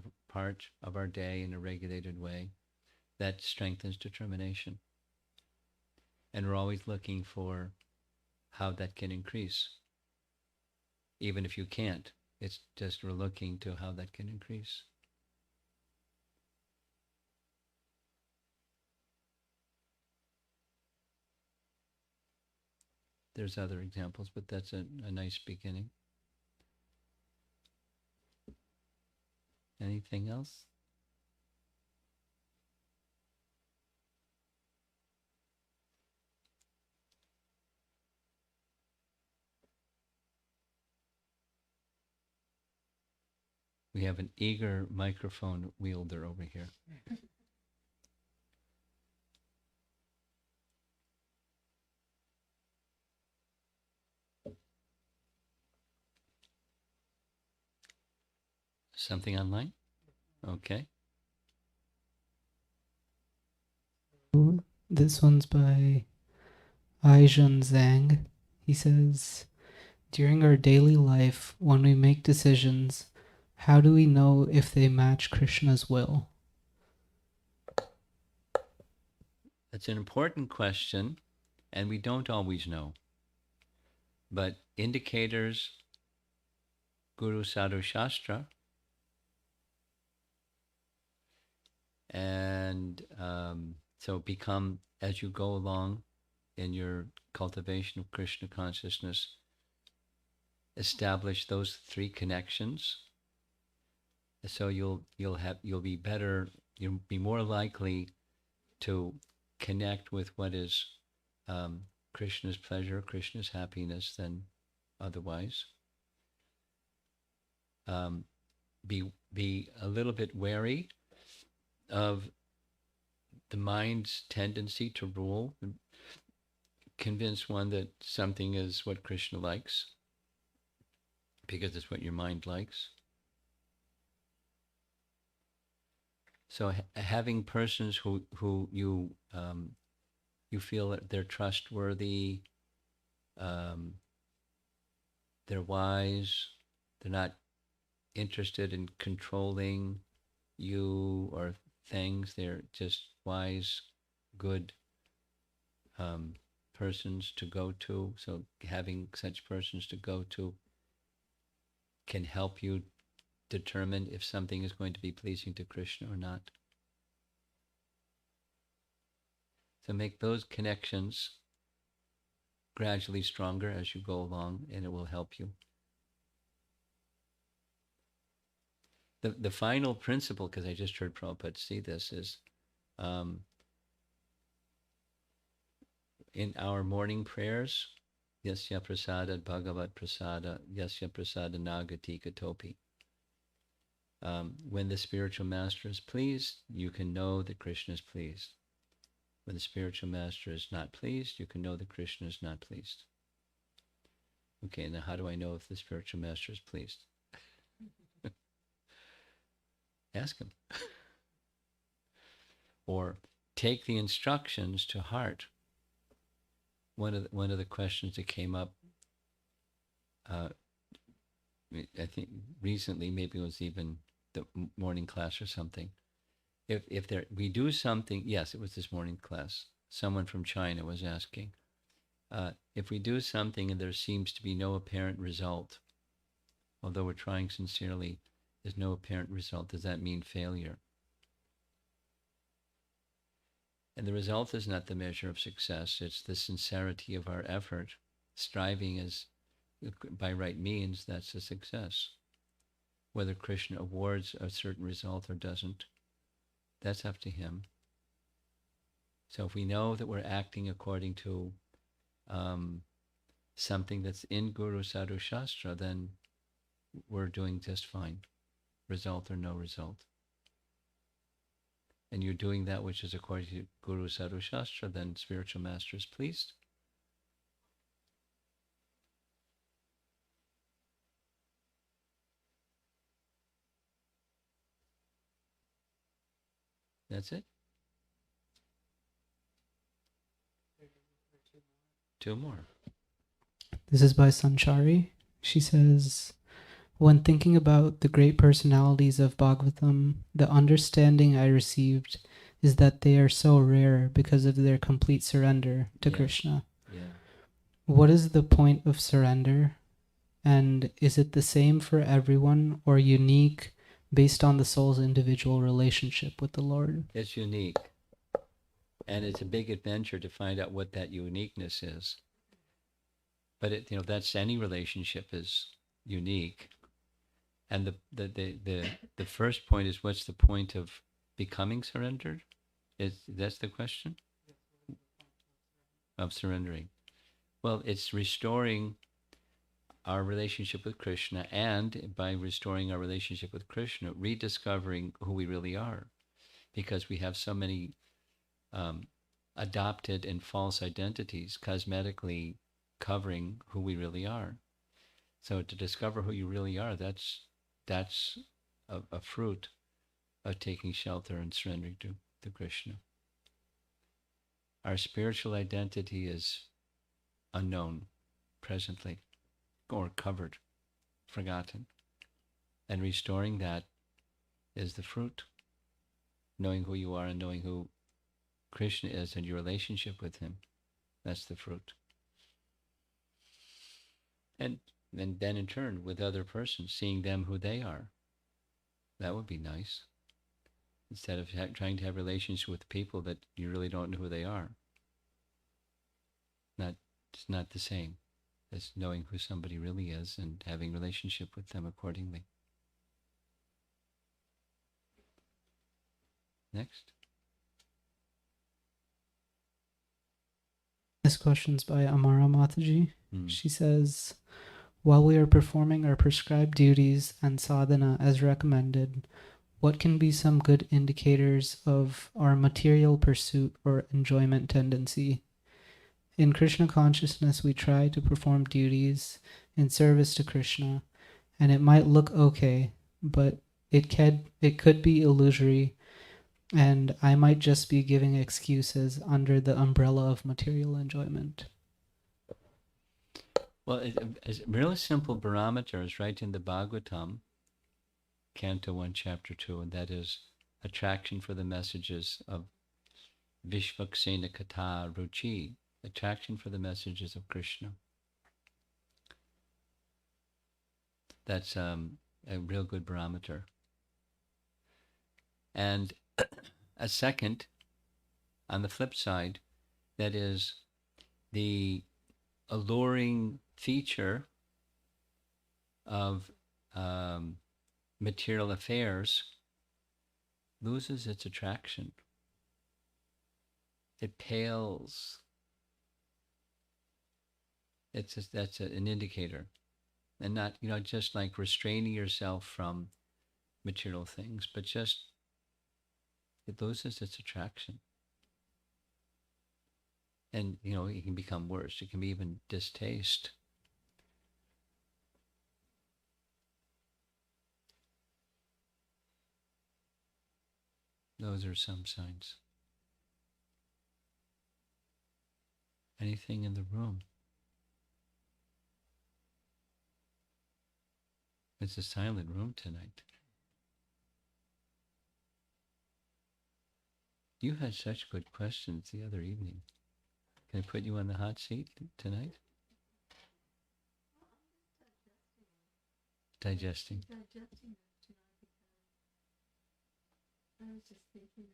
of our day in a regulated way, that strengthens determination. And we're always looking for how that can increase. Even if you can't, it's just we're looking to how that can increase. There's other examples, but that's a nice beginning. Anything else? We have an eager microphone wielder over here. Something online? Okay. This one's by Aijun Zhang. He says, during our daily life, when we make decisions, how do we know if they match Krishna's will? That's an important question, and we don't always know. But indicators, Guru Sadhu Shastra, and so become, as you go along in your cultivation of Krishna consciousness, establish those three connections. So you'll be better, you'll be more likely to connect with what is Krishna's pleasure, Krishna's happiness than otherwise. Be a little bit wary of the mind's tendency to rule, and convince one that something is what Krishna likes because it's what your mind likes. So having persons who you feel that they're trustworthy, they're wise, they're not interested in controlling you or things. They're just wise, good persons to go to. So having such persons to go to can help you determine if something is going to be pleasing to Krishna or not. So make those connections gradually stronger as you go along, and it will help you. The final principle, because I just heard Prabhupada see this, is in our morning prayers, Yasya Prasada Bhagavat Prasada, Yasya Prasada Nagati Katopi. When the spiritual master is pleased, you can know that Krishna is pleased. When the spiritual master is not pleased, you can know that Krishna is not pleased. Okay, now how do I know if the spiritual master is pleased? Ask him. Or take the instructions to heart. One of the questions that came up, I think recently, maybe it was even the morning class or something. If we do something, yes, it was this morning class. Someone from China was asking, if we do something and there seems to be no apparent result, although we're trying sincerely, there's no apparent result, does that mean failure? And the result is not the measure of success, it's the sincerity of our effort. Striving is, by right means, that's a success. Whether Krishna awards a certain result or doesn't, that's up to him. So if we know that we're acting according to something that's in Guru Sadhu Shastra, then we're doing just fine, result or no result. And you're doing that which is according to Guru Sadhu Shastra, then spiritual master is pleased. That's it. Two more. This is by Sanchari. She says, when thinking about the great personalities of Bhagavatam, the understanding I received is that they are so rare because of their complete surrender to Krishna. Yeah. What is the point of surrender? And is it the same for everyone or unique based on the soul's individual relationship with the Lord? It's unique. And it's a big adventure to find out what that uniqueness is. But that's any relationship is unique. And the first point is, what's the point of becoming surrendered? That's the question? Of surrendering. Well, it's restoring our relationship with Krishna, and by restoring our relationship with Krishna, rediscovering who we really are. Because we have so many adopted and false identities cosmetically covering who we really are. So to discover who you really are, that's a fruit of taking shelter and surrendering to Krishna. Our spiritual identity is unknown presently, or covered, forgotten. And restoring that is the fruit. Knowing who you are and knowing who Krishna is and your relationship with him, that's the fruit. And then in turn, with other persons, seeing them who they are. That would be nice. Instead of trying to have relations with people that you really don't know who they are. It's not the same as knowing who somebody really is and having relationship with them accordingly. Next. This question's by Amara Mataji. She says, while we are performing our prescribed duties and sadhana as recommended, what can be some good indicators of our material pursuit or enjoyment tendency? In Krishna consciousness, we try to perform duties in service to Krishna, and it might look okay, but it could be illusory, and I might just be giving excuses under the umbrella of material enjoyment. Well, a really simple barometer is right in the Bhagavatam, Canto 1, Chapter 2, and that is attraction for the messages of Vishvaksena Kata Ruchi, attraction for the messages of Krishna. That's a real good barometer. And a second, on the flip side, that is the alluring feature of material affairs loses its attraction. It pales. That's an indicator, and not just like restraining yourself from material things, but just it loses its attraction, and it can become worse. It can be even distaste. Those are some signs. Anything in the room? It's a silent room tonight. You had such good questions the other evening. Can I put you on the hot seat tonight? Digesting. I was just thinking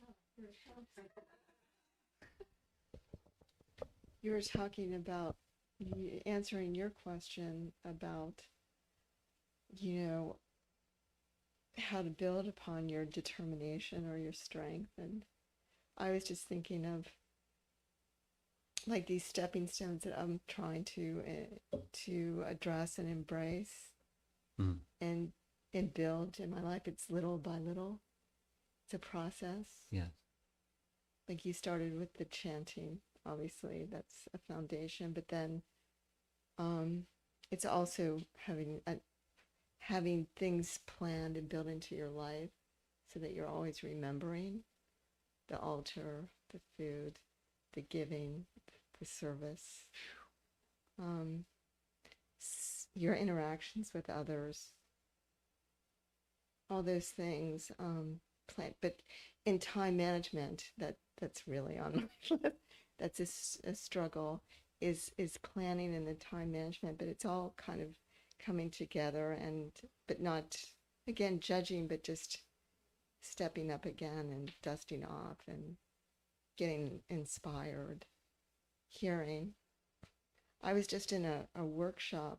of you were talking about answering your question about how to build upon your determination or your strength, and I was just thinking of like these stepping stones that I'm trying to address and embrace and build in my life. It's little by little. It's a process. Yeah. Like you started with the chanting, obviously that's a foundation, but then it's also having things planned and built into your life so that you're always remembering the altar, the food, the giving, the service, your interactions with others, all those things, but in time management, that's really on my list. That's a struggle, is planning and the time management, but it's all kind of coming together, but not, again, judging, but just stepping up again and dusting off and getting inspired, hearing. I was just in a workshop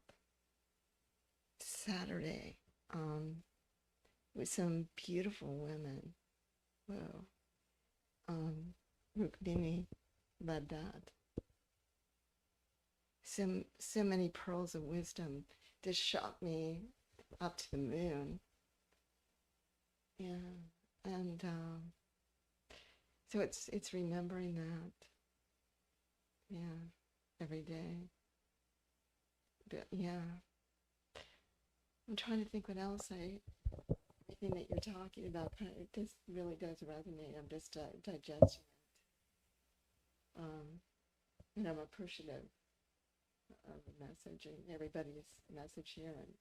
Saturday with some beautiful women. Whoa. Rukmini led that. So many pearls of wisdom just shot me up to the moon. Yeah, and so it's remembering that. Yeah, every day. But yeah, I'm trying to think what else everything that you're talking about, this really does resonate. I'm just digesting it. And I'm appreciative of the message and everybody's message here and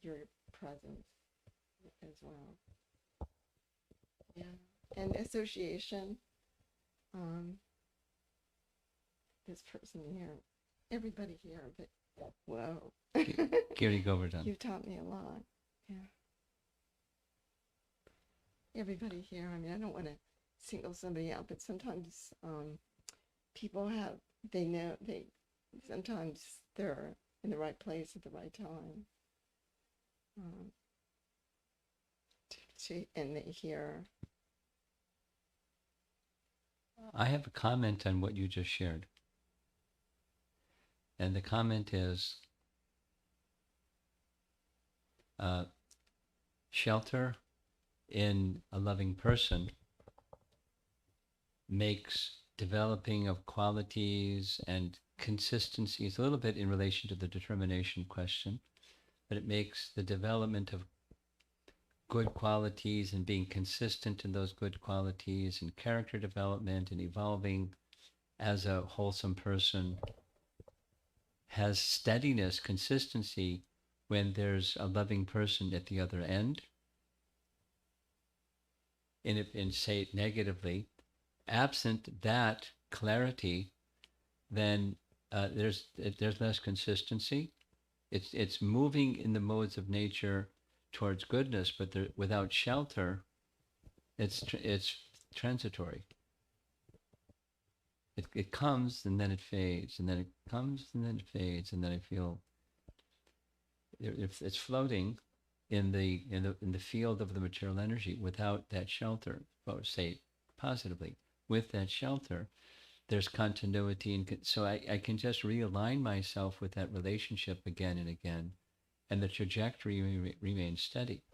your presence as well. Yeah. And association. This person here, everybody here, but whoa. Gary Govardhan. You've taught me a lot. Yeah. Everybody here. I mean, I don't want to single somebody out, but sometimes people sometimes they're in the right place at the right time. And they hear. I have a comment on what you just shared. And the comment is, shelter in a loving person makes developing of qualities and consistencies, a little bit in relation to the determination question, but it makes the development of good qualities and being consistent in those good qualities and character development and evolving as a wholesome person has steadiness, consistency when there's a loving person at the other end. And say it negatively, absent that clarity, then there's less consistency. It's moving in the modes of nature towards goodness, but without shelter, it's transitory. It comes and then it fades, and then it comes and then it fades, and then I feel it's floating in the field of the material energy without that shelter. Or say it positively, with that shelter, there's continuity, and so I can just realign myself with that relationship again and again, and the trajectory remains steady.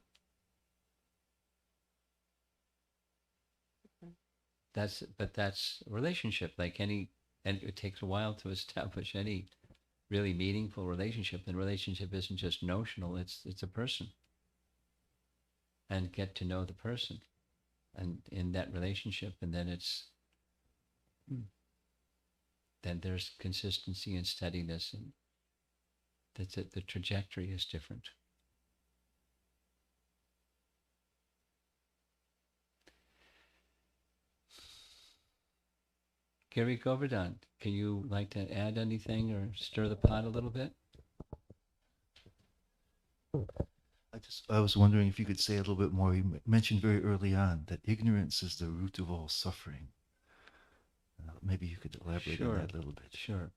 That's a relationship, and it takes a while to establish any really meaningful relationship. And relationship isn't just notional, it's a person. And get to know the person and in that relationship, and then then there's consistency and steadiness, and that's it. The trajectory is different. Gary Govardhan, can you like to add anything or stir the pot a little bit? I was wondering if you could say a little bit more. You mentioned very early on that ignorance is the root of all suffering. Maybe you could elaborate on that a little bit. Sure.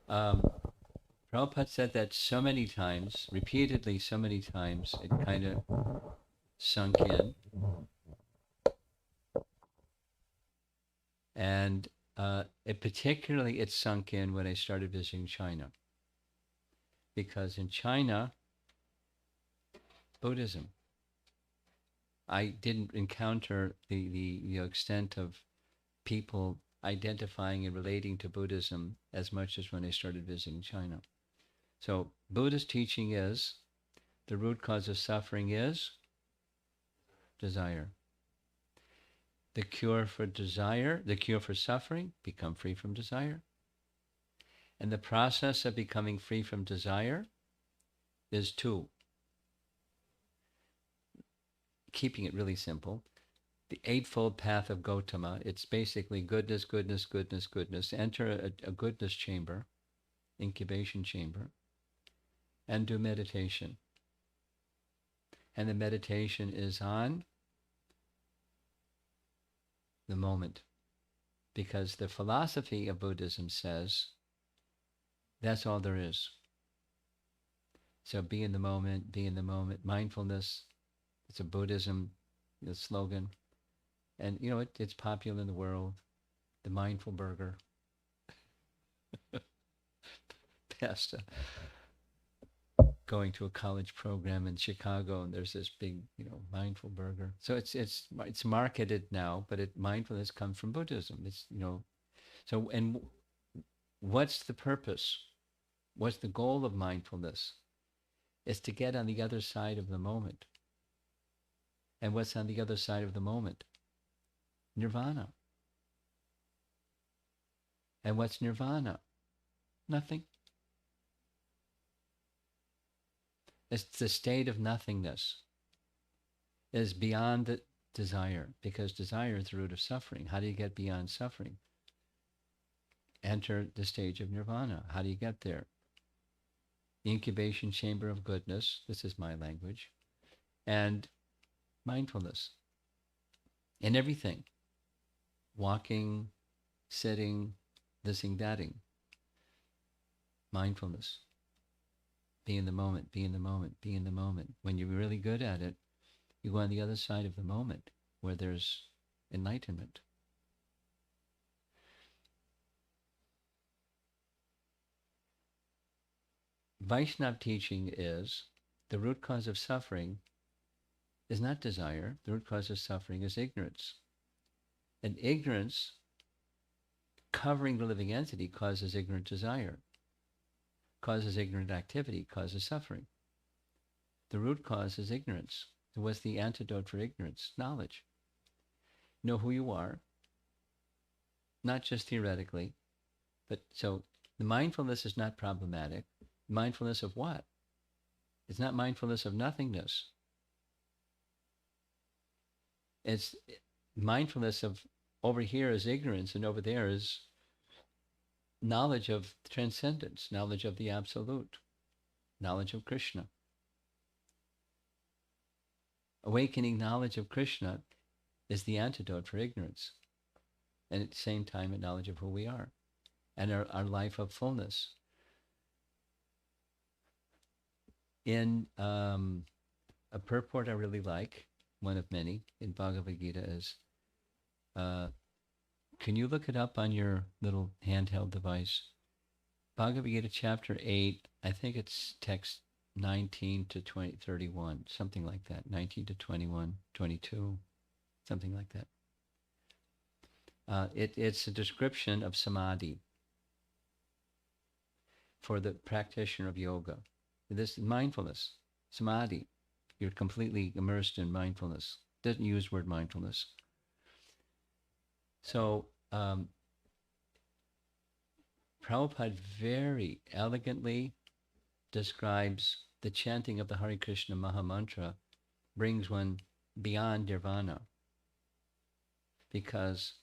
Prabhupada said that so many times, repeatedly so many times, it kind of sunk in. And it sunk in when I started visiting China. Because in China, Buddhism, I didn't encounter the extent of people identifying and relating to Buddhism as much as when I started visiting China. So Buddhist teaching is the root cause of suffering is desire. The cure for desire, the cure for suffering, become free from desire. And the process of becoming free from desire is two. Keeping it really simple, the Eightfold Path of Gautama, it's basically goodness, goodness, goodness, goodness. Enter a goodness chamber, incubation chamber, and do meditation. And the meditation is on the moment. Because the philosophy of Buddhism says that's all there is. So be in the moment, be in the moment. Mindfulness, it's a Buddhism slogan. And, it's popular in the world. The mindful burger. Past going to a college program in Chicago, and there's this big, mindful burger. So it's marketed now, but mindfulness comes from Buddhism. It's, so, and what's the purpose? What's the goal of mindfulness? is to get on the other side of the moment. And what's on the other side of the moment? Nirvana. And what's nirvana? Nothing. It's the state of nothingness. It is beyond the desire, because desire is the root of suffering. How do you get beyond suffering? Enter the stage of nirvana. How do you get there? Incubation chamber of goodness, this is my language, and mindfulness in everything. Walking, sitting, thising, thating. Mindfulness. Be in the moment, be in the moment, be in the moment. When you're really good at it, you go on the other side of the moment where there's enlightenment. Vaishnava teaching is the root cause of suffering is not desire. The root cause of suffering is ignorance. And ignorance covering the living entity causes ignorant desire, causes ignorant activity, causes suffering. The root cause is ignorance. So what's the antidote for ignorance? Knowledge. Know who you are, not just theoretically, but so the mindfulness is not problematic. Mindfulness of what? It's not mindfulness of nothingness. It's mindfulness of over here is ignorance and over there is knowledge of transcendence, knowledge of the absolute, knowledge of Krishna. Awakening knowledge of Krishna is the antidote for ignorance, and at the same time a knowledge of who we are and our life of fullness. In a purport I really like, one of many, in Bhagavad Gita is, can you look it up on your little handheld device? Bhagavad Gita chapter 8, I think it's text 19 to 31, something like that, 19 to 21, 22, something like that. It's a description of samadhi for the practitioner of yoga. This is mindfulness, samadhi. You're completely immersed in mindfulness. Doesn't use the word mindfulness. So Prabhupada very elegantly describes the chanting of the Hare Krishna Mahamantra brings one beyond nirvana, because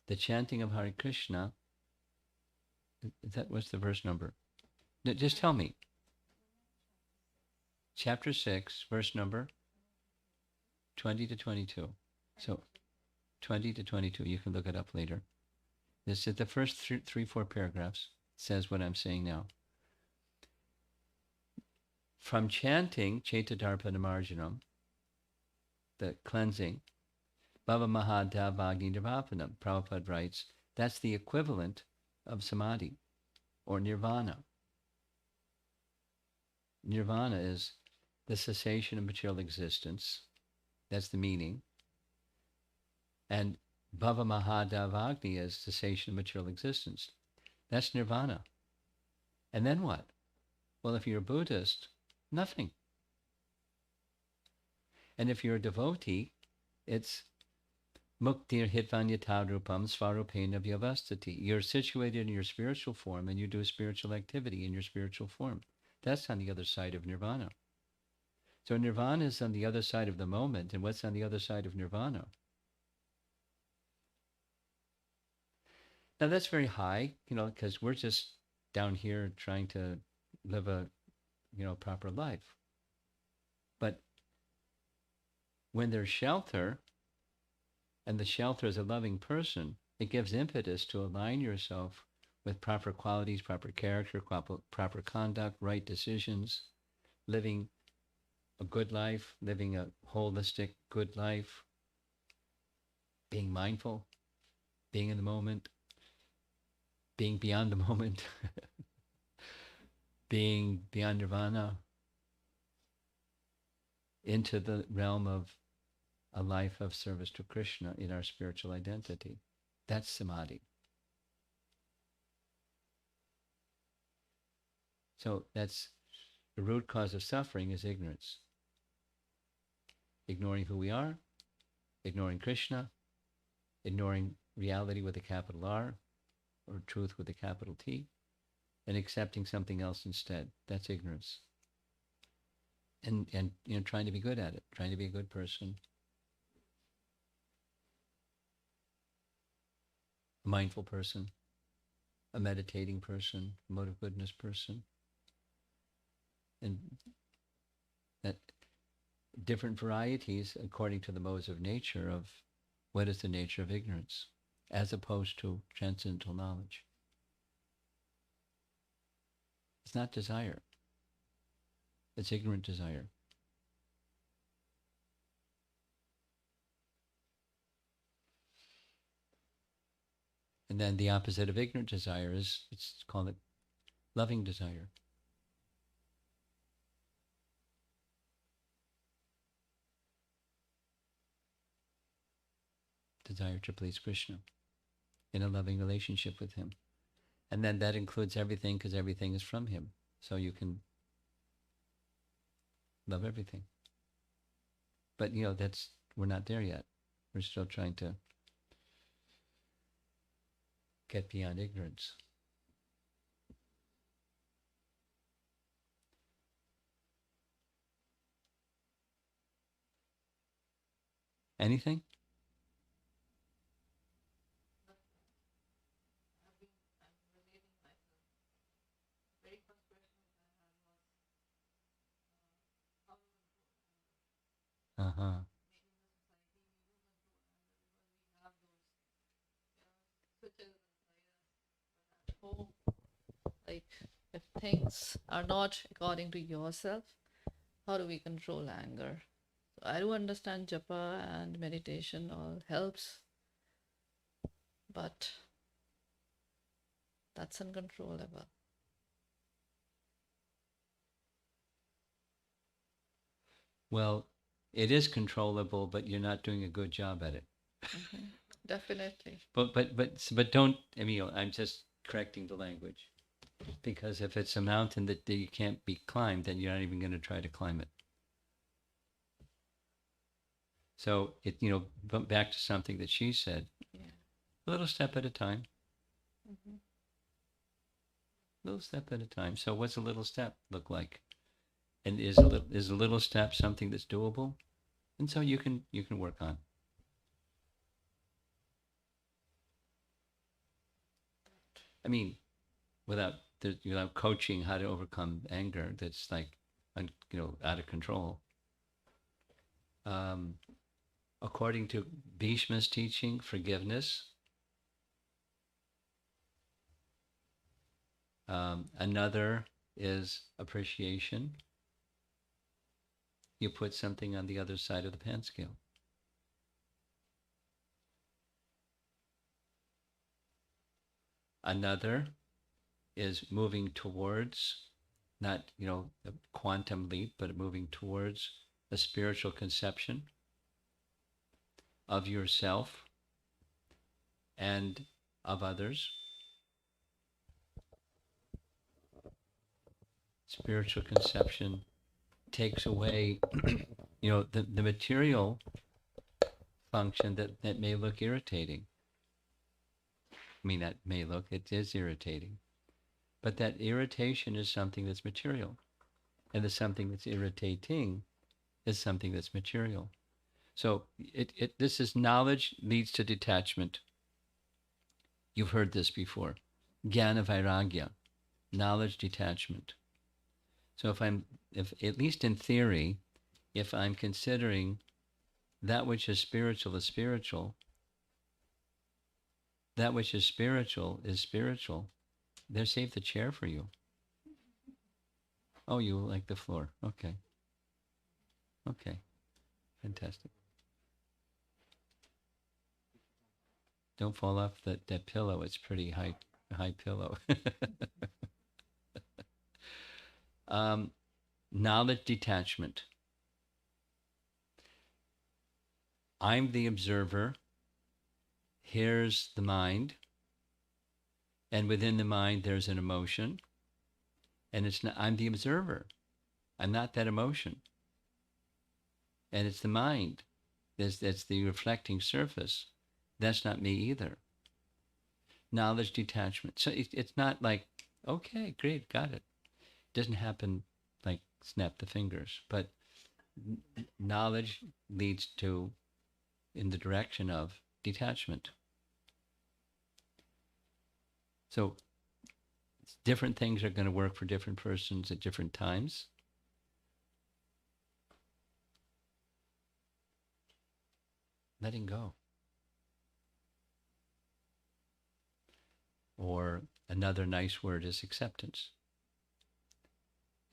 the chanting of Hare Krishna, that was the verse number. Just tell me. Chapter 6, verse number 20 to 22. So 20 to 22, you can look it up later. This is the first three, 4 paragraphs, says what I'm saying now. From chanting Chaitadarpanamarjanam, the cleansing, Bhava Mahadavagni Nirvapanam, Prabhupada writes, that's the equivalent of samadhi or nirvana. Nirvana is the cessation of material existence. That's the meaning. And Bhava Mahadavagni is cessation of material existence. That's nirvana. And then what? Well, if you're a Buddhist, nothing. And if you're a devotee, it's muktir hitvanyatadrupam svarupena vyavastati. You're situated in your spiritual form and you do spiritual activity in your spiritual form. That's on the other side of nirvana. So nirvana is on the other side of the moment. And what's on the other side of nirvana? Now that's very high, because we're just down here trying to live a, proper life. But when there's shelter, and the shelter is a loving person, it gives impetus to align yourself with proper qualities, proper character, proper conduct, right decisions, living a good life, living a holistic good life, being mindful, being in the moment, being beyond the moment, being beyond nirvana, into the realm of a life of service to Krishna in our spiritual identity. That's samadhi. So that's The root cause of suffering is ignorance. Ignoring who we are, ignoring Krishna, ignoring reality with a capital R, or truth with a capital T, and accepting something else instead. That's ignorance. And trying to be good at it, trying to be a good person, a mindful person, a meditating person, a mode of goodness person. And that different varieties according to the modes of nature of what is the nature of ignorance, as opposed to transcendental knowledge. It's not desire. It's ignorant desire. And then the opposite of ignorant desire is, it's called loving desire. Desire to please Krishna in a loving relationship with him. And then that includes everything, because everything is from him. So you can love everything. But we're not there yet. We're still trying to get beyond ignorance. Anything? Uh-huh. Home, like if things are not according to yourself, how do we control anger? So I do understand japa and meditation all helps, but that's uncontrollable. Well, it is controllable, but you're not doing a good job at it. Mm-hmm. Definitely. But don't. I'm just correcting the language, because if it's a mountain that you can't be climbed, then you're not even going to try to climb it. So back to something that she said. Yeah. A little step at a time. Mm-hmm. Little step at a time. So what's a little step look like? And is a little step something that's doable? And so you can work on. Without coaching how to overcome anger, that's out of control. According to Bhishma's teaching, forgiveness. Another is appreciation. You put something on the other side of the pan scale. Another is moving towards, not a quantum leap, but moving towards a spiritual conception of yourself and of others. Spiritual conception takes away the material function that may look irritating. That may look, it is irritating. But that irritation is something that's material. And the something that's irritating is something that's material. So this is knowledge leads to detachment. You've heard this before. Jnana vairagya, knowledge detachment. So if at least in theory, if I'm considering that which is spiritual, that which is spiritual, there, save the chair for you. Oh, you like the floor. Okay. Fantastic. Don't fall off that pillow. It's pretty high pillow. Knowledge detachment. I'm the observer. Here's the mind. And within the mind, there's an emotion. And I'm the observer. I'm not that emotion. And it's the mind. That's the reflecting surface. That's not me either. Knowledge detachment. So it's not like, okay, great, got it. It doesn't happen like snap the fingers. But knowledge leads to, in the direction of detachment. So different things are going to work for different persons at different times. Letting go. Or another nice word is acceptance.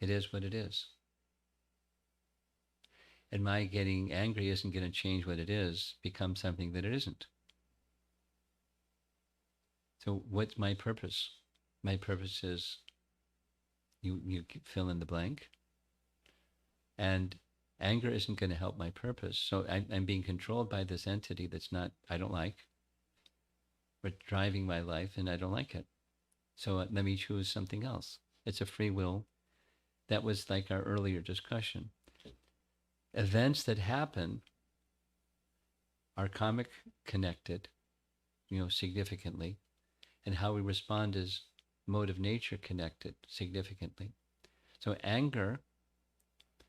It is what it is. And my getting angry isn't going to change what it is, become something that it isn't. So what's my purpose? My purpose is, you fill in the blank. And anger isn't going to help my purpose. So I'm being controlled by this entity that's not, I don't like, or driving my life, and I don't like it. So let me choose something else. It's a free will. That was like our earlier discussion. Events that happen are karmic connected, significantly, and how we respond is mode of nature connected significantly. So anger,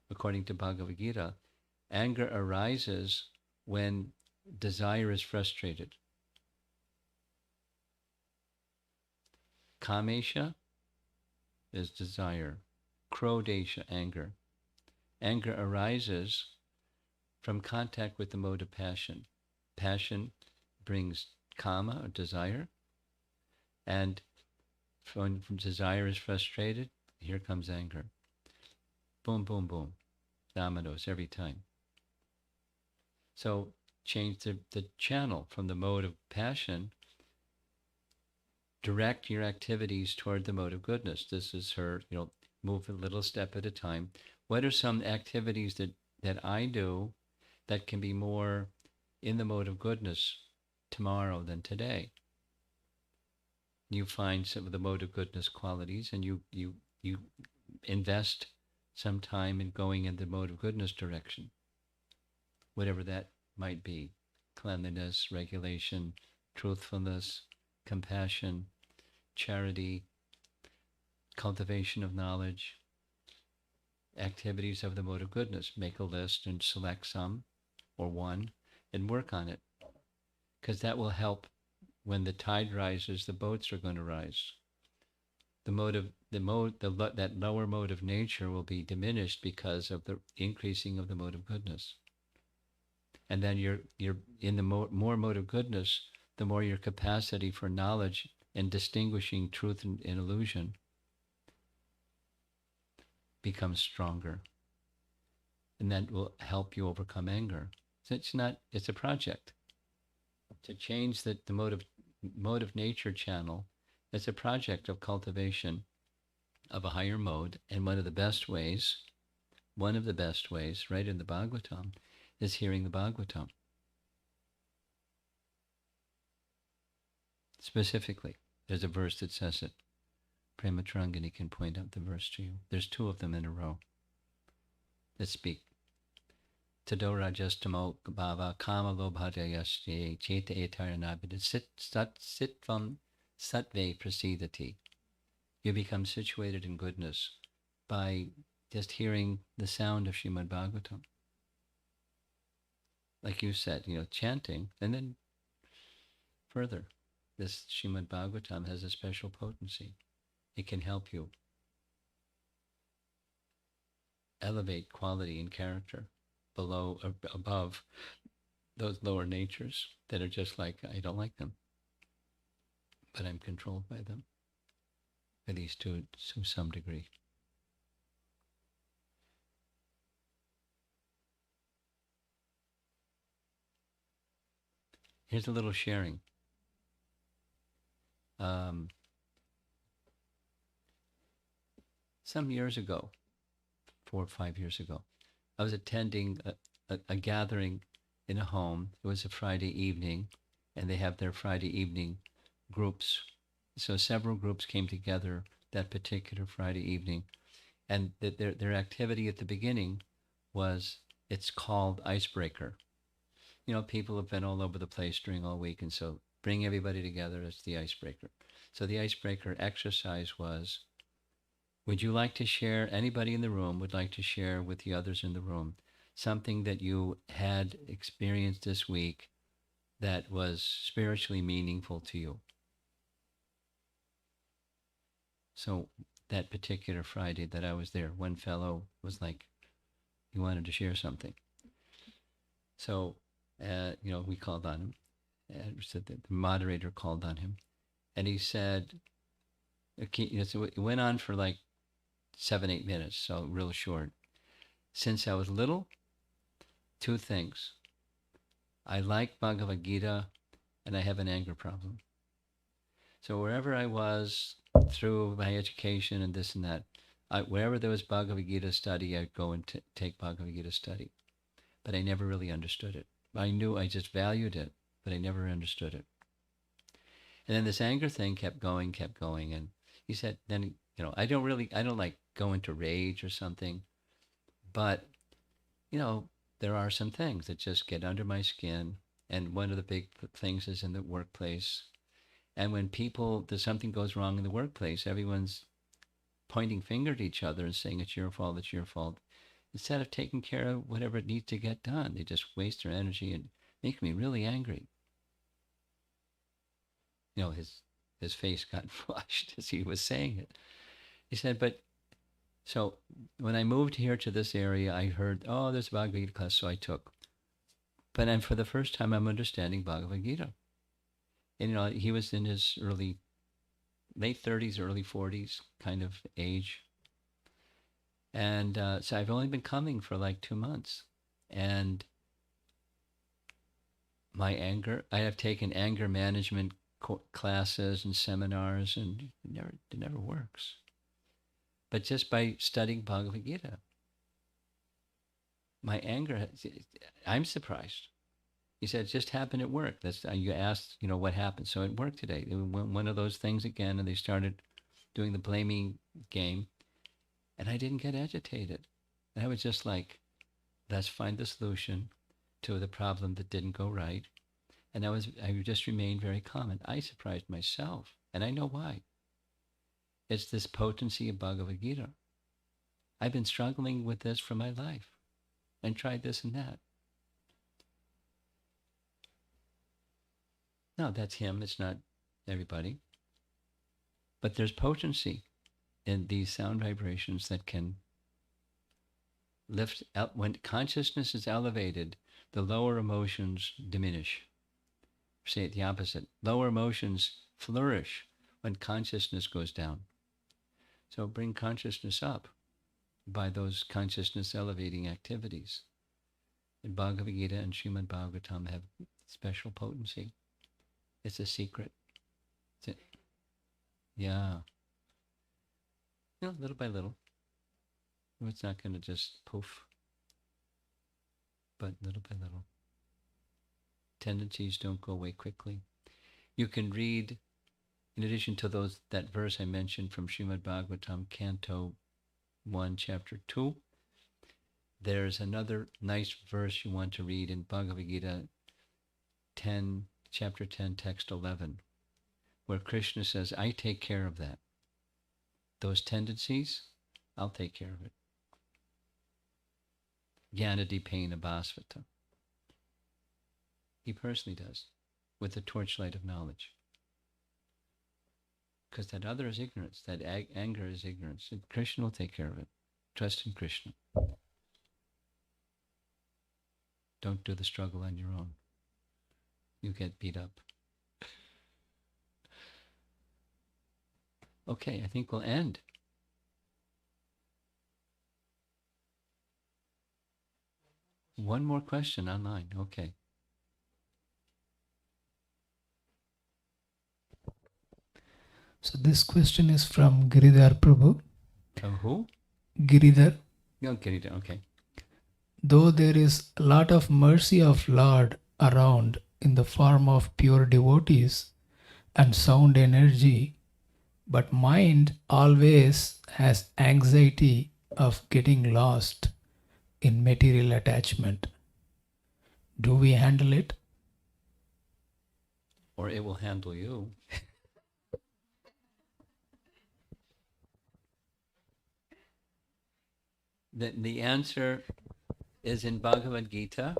according to Bhagavad Gita, anger arises when desire is frustrated. Kamesha is desire. Krodesha, anger. Anger arises from contact with the mode of passion. Passion brings kama, or desire, and when desire is frustrated, here comes anger. Boom, boom, boom. Dominoes every time. So change the channel from the mode of passion. Direct your activities toward the mode of goodness. This is her, move a little step at a time. What are some activities that I do that can be more in the mode of goodness tomorrow than today? You find some of the mode of goodness qualities, and you invest some time in going in the mode of goodness direction, whatever that might be. Cleanliness, regulation, truthfulness, compassion, charity, cultivation of knowledge, activities of the mode of goodness. Make a list and select some or one and work on it, because that will help. When the tide rises, the boats are going to rise. That lower mode of nature will be diminished because of the increasing of the mode of goodness. And then you're in the more mode of goodness, the more your capacity for knowledge and distinguishing truth and illusion becomes stronger. And that will help you overcome anger. So it's a project. To change the mode of nature channel, it's a project of cultivation of a higher mode. And one of the best ways, right in the Bhagavatam, is hearing the Bhagavatam. Specifically, there's a verse that says it. Prematrangani can point out the verse to you. There's two of them in a row that speak. Tado rajastamo bhava kama lobhadayasye cheta etaranabhida sitvam sattve prasidati. You become situated in goodness by just hearing the sound of Srimad Bhagavatam. Like you said, chanting, and then further, this Srimad Bhagavatam has a special potency. It can help you elevate quality and character above those lower natures that are just like, I don't like them, but I'm controlled by them, at least to some degree. Here's a little sharing. Some years ago, 4 or 5 years ago, I was attending a gathering in a home. It was a Friday evening, and they have their Friday evening groups. So several groups came together that particular Friday evening, And their activity at the beginning was, it's called icebreaker. You know, people have been all over the place during all week, and so bring everybody together. It's the icebreaker. So the icebreaker exercise was, would you like to share, anybody in the room would like to share with the others in the room something that you had experienced this week that was spiritually meaningful to you? So that particular Friday that I was there, one fellow was like, he wanted to share something. So, we called on him. The moderator called on him. And he said, okay, so it went on for like 7-8 minutes, so real short. Since I was little, 2 things. I like Bhagavad Gita, and I have an anger problem. So wherever I was, through my education and this and that, wherever there was Bhagavad Gita study, I'd go and take Bhagavad Gita study. But I never really understood it. I knew, I just valued it, but I never understood it. And then this anger thing kept going. And he said, then, I don't like go into rage or something, but, there are some things that just get under my skin. And one of the big things is in the workplace. And when there's something goes wrong in the workplace, everyone's pointing finger at each other and saying, it's your fault, it's your fault. Instead of taking care of whatever it needs to get done, they just waste their energy and make me really angry. His face got flushed as he was saying it. He said, so when I moved here to this area, I heard, there's a Bhagavad Gita class, so I took. But for the first time, I'm understanding Bhagavad Gita. And, he was in his late 30s, early 40s kind of age. And so I've only been coming for like 2 months. And my anger, I have taken anger management classes and seminars, and it never works. But just by studying Bhagavad Gita, my anger, I'm surprised. He said, it just happened at work. You asked, what happened. So it worked today. It went one of those things again, and they started doing the blaming game. And I didn't get agitated. And I was just like, let's find the solution to the problem that didn't go right. And I just remained very calm. And I surprised myself. And I know why. It's this potency of Bhagavad Gita. I've been struggling with this for my life and tried this and that. No, that's him. It's not everybody. But there's potency in these sound vibrations that can lift up. When consciousness is elevated, the lower emotions diminish. Say it the opposite. Lower emotions flourish when consciousness goes down. So bring consciousness up by those consciousness elevating activities. And Bhagavad Gita and Srimad Bhagavatam have special potency. It's a secret. Yeah. Little by little. It's not going to just poof. But little by little. Tendencies don't go away quickly. You can read, in addition to that verse I mentioned from Srimad Bhagavatam, Canto 1, Chapter 2, there's another nice verse you want to read in Bhagavad Gita 10, Chapter 10, Text 11, where Krishna says, I take care of that. Those tendencies, I'll take care of it. Jnanadipena Bhasvata. He personally does, with the torchlight of knowledge. Because that other is ignorance, that anger is ignorance. And Krishna will take care of it. Trust in Krishna. Don't do the struggle on your own. You get beat up. Okay, I think we'll end. One more question online. Okay. So this question is from Giridhar Prabhu. Who? Giridhar. No, Giridhar, okay. Though there is a lot of mercy of Lord around in the form of pure devotees and sound energy, but mind always has anxiety of getting lost in material attachment. Do we handle it? Or it will handle you. The answer is in Bhagavad Gita.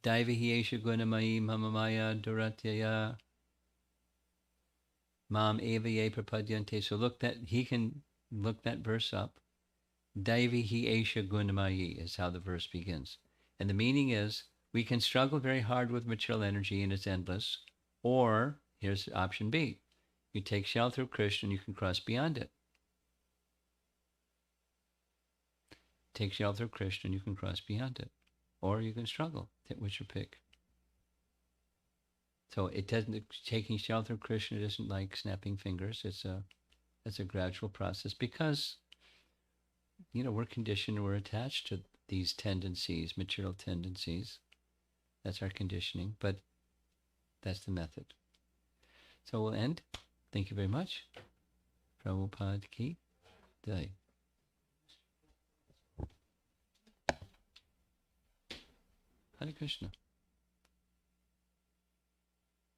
Daivihi esha gunamayi mamamaya duratyaya mam eva ye prapadyante. So he can look that verse up. Daivihi esha gunamayi is how the verse begins. And the meaning is, we can struggle very hard with material energy and it's endless. Or, here's option B. You take shelter of Krishna and you can cross beyond it. Take shelter of Krishna and you can cross beyond it. Or you can struggle. What's your pick? So it doesn't, taking shelter of Krishna isn't like snapping fingers. It's a gradual process because, we're conditioned, we're attached to these tendencies, material tendencies. That's our conditioning, but that's the method. So we'll end. Thank you very much. Prabhupada ki jai. Hare Krishna.